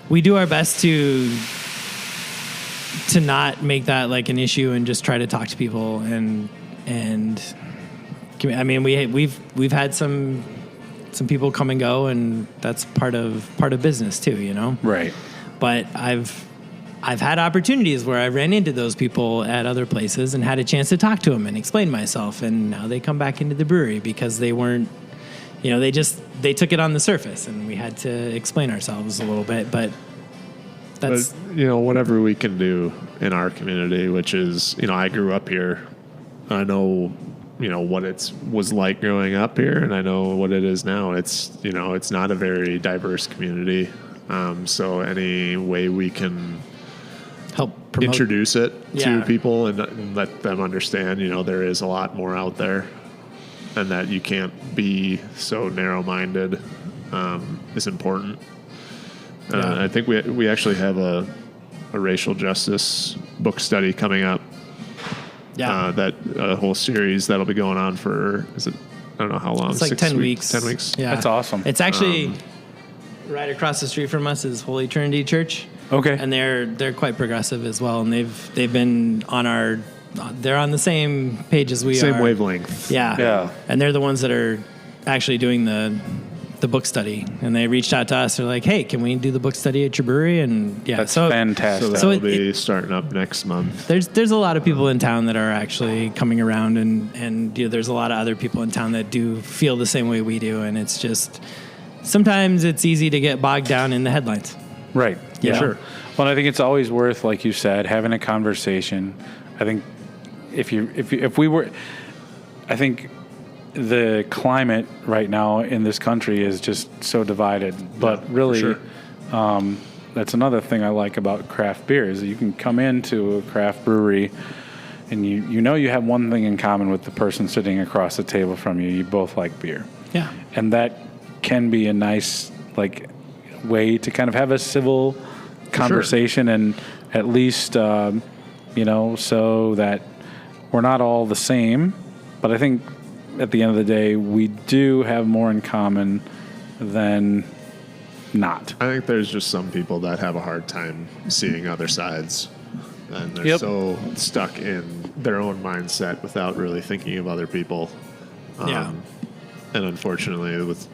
we do our best to not make that like an issue and just try to talk to people and I mean, we've had some people come and go, and that's part of business too, Right. But I've had opportunities where I ran into those people at other places and had a chance to talk to them and explain myself, and now they come back into the brewery because they weren't, they took it on the surface, and we had to explain ourselves a little bit, but that's... But, whatever we can do in our community, which is, I grew up here. I know, what it was like growing up here, and I know what it is now. It's, it's not a very diverse community. So any way we can help promote, introduce it to people and let them understand, there is a lot more out there, and that you can't be so narrow-minded is important. I think we actually have a racial justice book study coming up. That whole series that'll be going on for, I don't know how long. It's like 10 weeks. 10 weeks. Yeah. That's awesome. It's actually right across the street from us is Holy Trinity Church. Okay. And they're quite progressive as well, and they've been on they're on the same page as we are. Same wavelength. Yeah. Yeah. And they're the ones that are actually doing the book study, and they reached out to us. They're like, "Hey, can we do the book study at your brewery?" And that's fantastic. So that'll be starting up next month. There's a lot of people in town that are actually coming around, and there's a lot of other people in town that do feel the same way we do, and it's just sometimes it's easy to get bogged down in the headlines. Right. Yeah. Sure. Well, I think it's always worth, like you said, having a conversation. I think if we were, I think the climate right now in this country is just so divided. But really, sure. That's another thing I like about craft beer is that you can come into a craft brewery and you have one thing in common with the person sitting across the table from you. You both like beer. Yeah. And that can be a nice way to kind of have a civil conversation and at least so that we're not all the same. But I think at the end of the day, we do have more in common than not. I think there's just some people that have a hard time seeing other sides, and they're so stuck in their own mindset without really thinking of other people. And unfortunately, with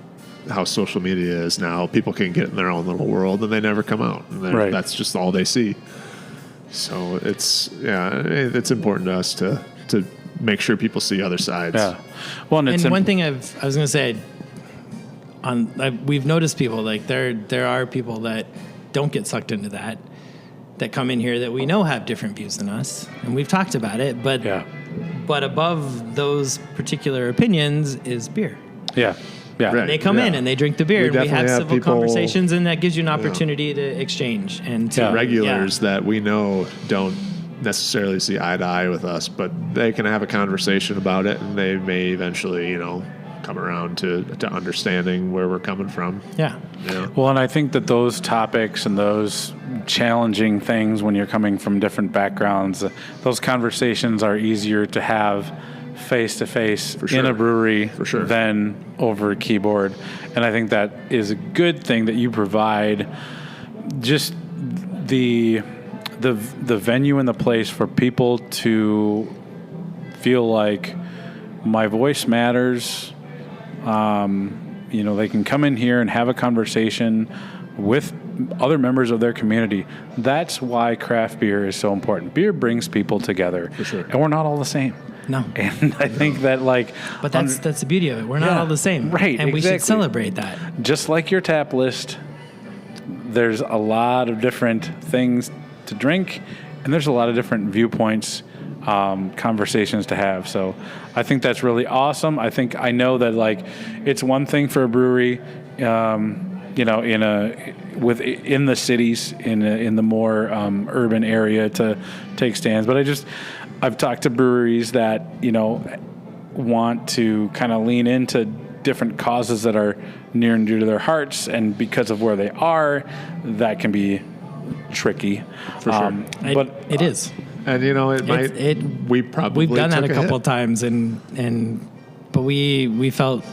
how social media is now, people can get in their own little world and they never come out. And that's just all they see. So it's important to us to make sure people see other sides. Yeah. Well, and one thing I was going to say, we've noticed people there are people that don't get sucked into that come in here that we know have different views than us, and we've talked about it. But above those particular opinions is beer. Yeah. Yeah. Right. They come in and they drink the beer, and we have civil people, conversations, and that gives you an opportunity to exchange and to regulars that we know don't necessarily see eye to eye with us, but they can have a conversation about it, and they may eventually, come around to understanding where we're coming from. Yeah. Well, and I think that those topics and those challenging things when you're coming from different backgrounds, those conversations are easier to have face to face sure. in a brewery For sure. than over a keyboard. And I think that is a good thing that you provide just the venue and the place for people to feel like my voice matters. They can come in here and have a conversation with other members of their community. That's why craft beer is so important. Beer brings people together. For sure. And we're not all the same. No. And I think that But that's the beauty of it. We're not all the same. Right, And we exactly. should celebrate that. Just like your tap list, there's a lot of different things to drink, and there's a lot of different viewpoints, conversations to have. So I think that's really awesome. I know that it's one thing for a brewery, in the cities, in the more urban area to take stands. But I've talked to breweries that want to kind of lean into different causes that are near and dear to their hearts, and because of where they are, that can be tricky. For sure. But it is. And we've done that a couple of times, but we felt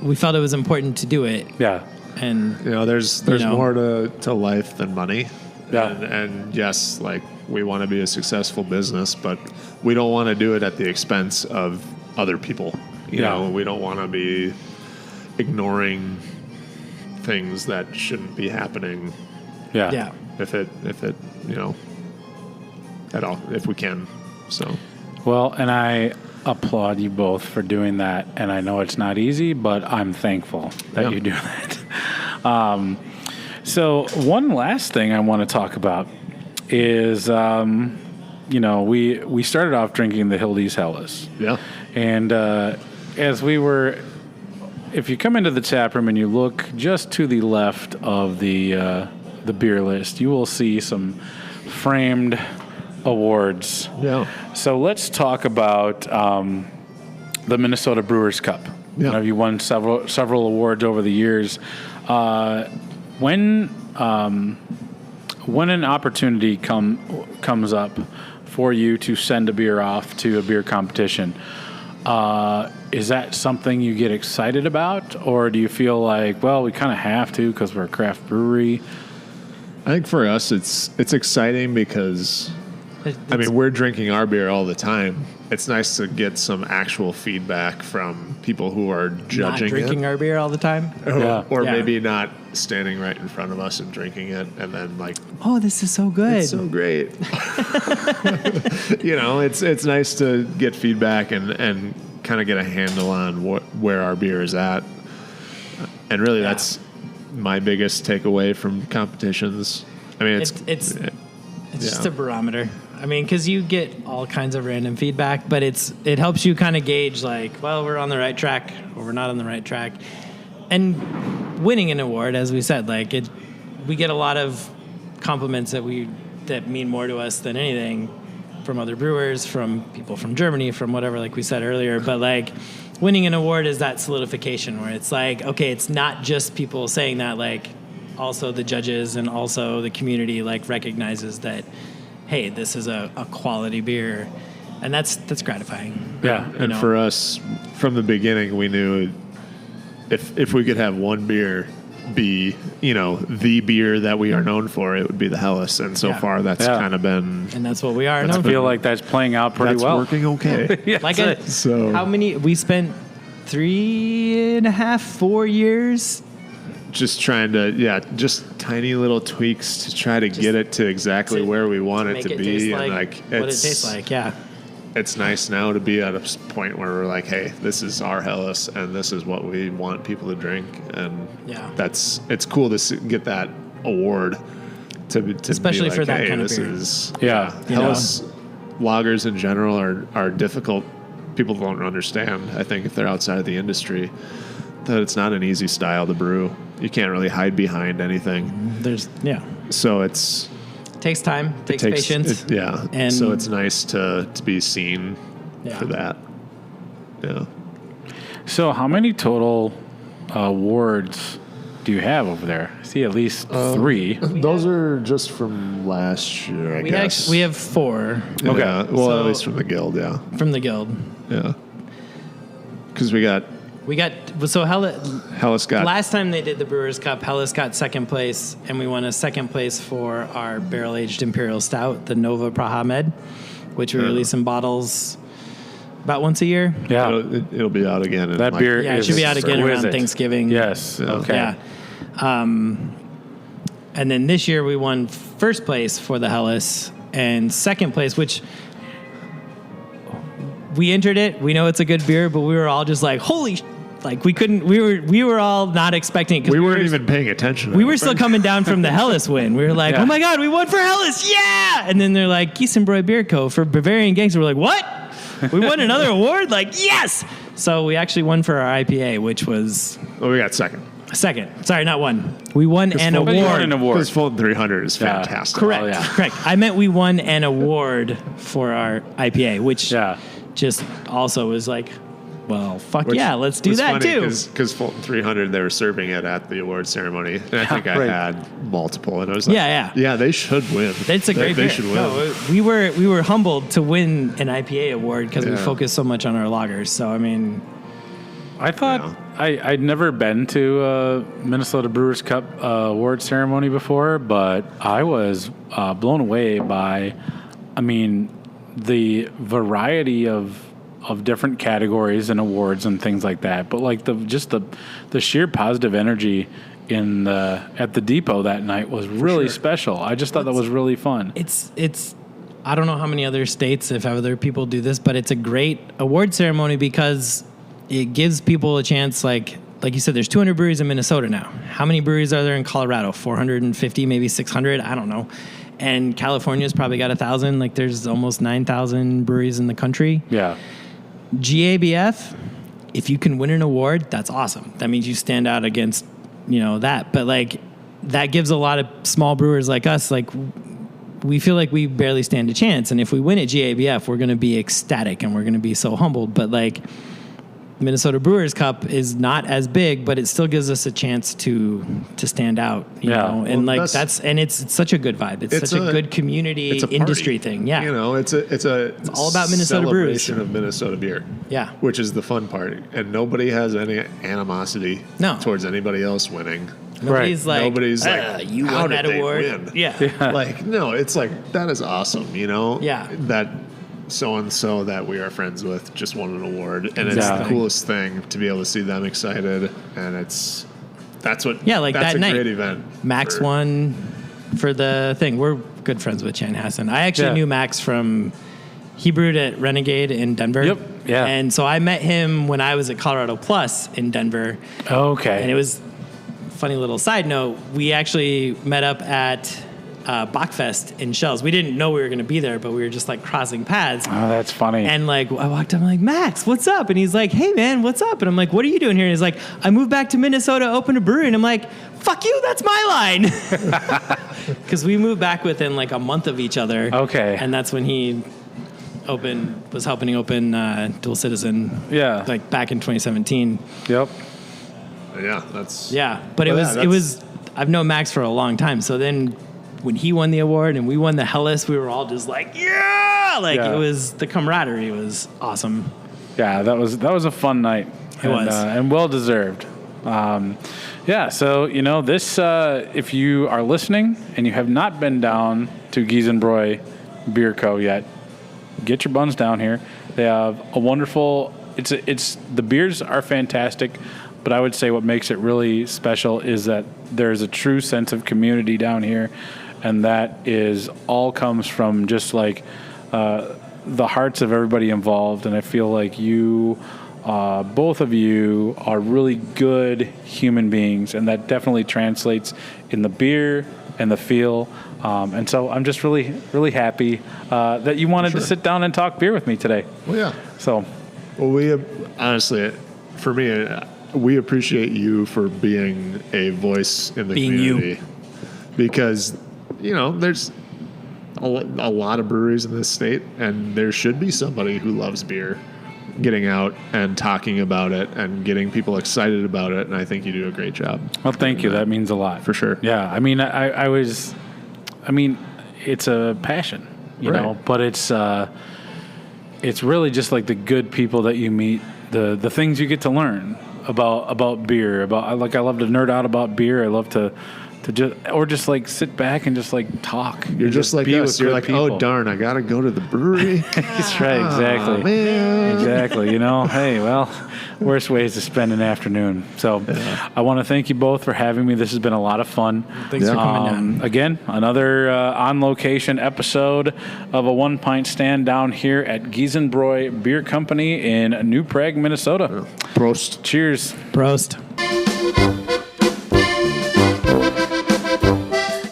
it was important to do it. yeah, And there's more to life than money. Yeah. And yes, we want to be a successful business, but we don't want to do it at the expense of other people. We don't want to be ignoring things that shouldn't be happening. yeah. If it at all, if we can. So. well, and I applaud you both for doing that, and I know it's not easy, but I'm thankful that you do that. So one last thing I want to talk about is, we started off drinking the Hildy's Helles. Yeah. And if you come into the tap room and you look just to the left of the beer list, you will see some framed awards. Yeah. So let's talk about the Minnesota Brewers Cup. Yeah. You won several awards over the years. When an opportunity comes up for you to send a beer off to a beer competition, is that something you get excited about, or do you feel like, well, we kind of have to because we're a craft brewery? I think for us, it's exciting because, we're drinking our beer all the time. It's nice to get some actual feedback from people who are judging Not drinking our beer all the time. or Yeah. maybe not standing right in front of us and drinking it, and then Oh, this is so good. it's so great. It's nice to get feedback and kind of get a handle on where our beer is at. And really, that's my biggest takeaway from competitions. It's just a barometer. Because you get all kinds of random feedback, but it helps you kind of gauge we're on the right track or we're not on the right track. And winning an award, as we said, we get a lot of compliments that mean more to us than anything from other brewers, from people from Germany, from whatever, like we said earlier. But winning an award is that solidification where it's okay, it's not just people saying that, also the judges and also the community recognizes that, hey, this is a quality beer, and that's gratifying. Yeah, and for us, from the beginning, we knew if we could have one beer be, the beer that we are known for, it would be the Helles, and so far that's kind of been. And that's what we are. I feel like that's playing out pretty that's well. Working okay. So how many? We spent 3.5, 4 years. Just trying to, just tiny little tweaks to try to get it to exactly where we want it to be, and what it tastes like. Yeah, it's nice now to be at a point where we're hey, this is our Helles, and this is what we want people to drink, and it's cool to get that award to especially be for that hey, kind of this beer. is Helles lagers in general are difficult. People don't understand. I think if they're outside of the industry, that it's not an easy style to brew. You can't really hide behind anything. So it takes time, takes patience. And so it's nice to be seen for that. Yeah. So how many total awards do you have over there? I see at least 3. Those are just from last year, I guess. We have 4. Okay. Well, at least from the guild, From the guild. Yeah. Because we got Hellas got last time they did the Brewers Cup, Hellas got second place, and we won a second place for our barrel-aged Imperial Stout, the Nova Prahamed, which we release in bottles about once a year. Yeah. It'll be out again. That beer Yeah, it should be out again around exquisite. Thanksgiving. Yes. Yeah. Okay. Yeah. And then this year we won first place for the Hellas and second place, which we entered it. We know it's a good beer, but we were all just like, holy, like we were all not expecting it. 'Cause we weren't even paying attention. we were still coming down from the Hellas win. We were like, Yeah. oh my God, we won for Hellas. Yeah. And then they're like, Giesenbräu Bier Co. for Bavarian Gangster. We're like, what? We won another award? Like, yes. So we actually won for our IPA, which was Oh, we got second. second. Sorry, not one. We won an But you won an award. award. Because Fulton 300 is Yeah. fantastic. Correct. Oh, yeah. Correct. I meant we won an award for our IPA, which Yeah. just also was like, well, fuck Which yeah, let's do was that funny too. Because Fulton 300, they were serving it at the award ceremony. And I think I Right. had multiple. And I was like, Yeah. they should win. It's a great They beer. should win. No, we were humbled to win an IPA award because we Yeah. focus so much on our lagers. So I mean, I thought I'd never been to a Minnesota Brewers Cup award ceremony before, but I was blown away by, the variety of different categories and awards and things like that. But like the sheer positive energy at the depot that night was really special. I just thought that was really fun. it's I don't know how many other states, if other people do this, but it's a great award ceremony because it gives people a chance. Like you said, there's 200 breweries in Minnesota now. How many breweries are there in Colorado? 450, maybe 600. I don't know. And California's probably got 1,000. Like there's almost 9,000 breweries in the country. Yeah. GABF, if you can win an award, that's awesome. That means you stand out against, that. But like that gives a lot of small brewers like us, like we feel like we barely stand a chance. And if we win at GABF, we're going to be ecstatic and we're going to be so humbled. But like Minnesota Brewers Cup is not as big, but it still gives us a chance to stand out, you know. And well, like it's such a good vibe. It's such a good community it's a industry party. thing. Yeah. It's all about Minnesota brews. celebration of Minnesota beer. Yeah. Which is the fun part. And nobody has any animosity towards anybody else winning. Nobody's Nobody's like, like, you how won did that they award. win? Yeah. Like, no, it's like, that is awesome, Yeah. That so-and-so that we are friends with just won an award. And it's Exactly. the coolest thing to be able to see them excited. And that's like that's that a night. great event. Max won for the thing. We're good friends with Chan Hassan. I actually knew Max he brewed at Renegade in Denver. Yep. Yeah. And so I met him when I was at Colorado Plus in Denver. Okay. And it was funny little side note. We actually met up at Bachfest in Shells. We didn't know we were going to be there, but we were just like crossing paths. Oh, that's funny. And like I walked up, I'm like, Max, what's up? And he's like, hey man, what's up? And I'm like, what are you doing here? And he's like, I moved back to Minnesota, opened a brewery. And I'm like, fuck you, that's my line. Because we moved back within like a month of each other. Okay. And that's when he was helping open Dual Citizen. Yeah. Like back in 2017. Yep. Yeah, that's... Yeah, but it was. I've known Max for a long time. So then, when he won the award and we won the Hellas, we were all just like, yeah! Like it was the camaraderie was awesome. Yeah, that was a fun night. It was. And well deserved. So this if you are listening and you have not been down to Giesenbräu Bier Co yet, get your buns down here. They have a wonderful. It's the beers are fantastic. But I would say what makes it really special is that there's a true sense of community down here, and that is all comes from just like the hearts of everybody involved. And I feel like you, both of you, are really good human beings, and that definitely translates in the beer and the feel. And so I'm just really, really happy that you wanted to sit down and talk beer with me today. Well, yeah. So, well, we honestly, for me, we appreciate you for being a voice in the community. Because, there's a lot of breweries in this state, and there should be somebody who loves beer getting out and talking about it and getting people excited about it. And I think you do a great job. well, thank you. That means a lot. For sure. Yeah. I mean, it's a passion, you know, but it's, it's really just like the good people that you meet, the things you get to learn about beer. I love to nerd out about beer. I love to just like sit back and just like talk. You're just like us. You're like, oh darn, I gotta go to the brewery. That's right, exactly. Oh, man. Exactly. Hey, well, worst ways to spend an afternoon. So I want to thank you both for having me. This has been a lot of fun. Thanks for coming down. Again, another on location episode of a One Pint Stand down here at Giesenbräu Beer Company in New Prague, Minnesota. Prost. Cheers. Prost.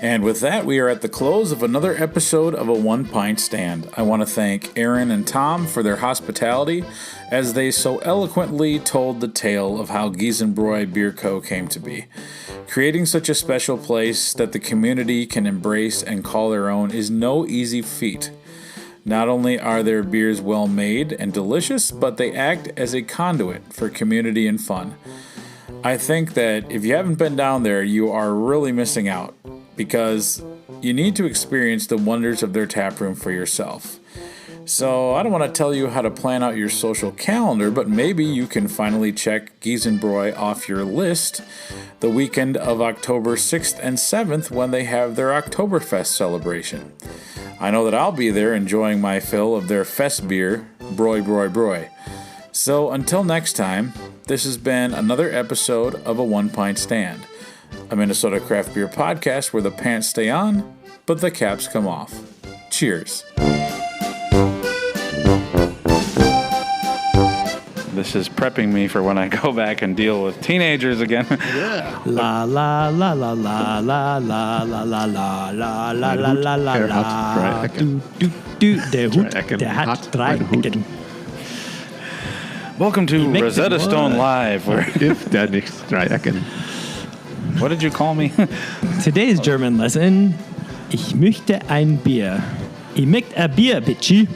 And with that, we are at the close of another episode of a One Pint Stand. I want to thank Erin and Tom for their hospitality as they so eloquently told the tale of how Giesebräu Bier Co. came to be. Creating such a special place that the community can embrace and call their own is no easy feat. Not only are their beers well made and delicious, but they act as a conduit for community and fun. I think that if you haven't been down there, you are really missing out, because you need to experience the wonders of their taproom for yourself. So I don't want to tell you how to plan out your social calendar, but maybe you can finally check Giesenbräu off your list the weekend of October 6th and 7th when they have their Oktoberfest celebration. I know that I'll be there enjoying my fill of their fest beer, Brewer. So until next time, this has been another episode of a One Pint Stand, a Minnesota craft beer podcast where the pants stay on, but the caps come off. Cheers. This is prepping me for when I go back and deal with teenagers again. Yeah. La la la la la la la la la la la la la la la la. Der Hut, der hat drei Ecken. Welcome to Rosetta Stone Live. Where If der nicht drei Ecken. What did you call me? Today's German lesson. Ich möchte ein Bier. Ich möchte ein Bier, bitchy.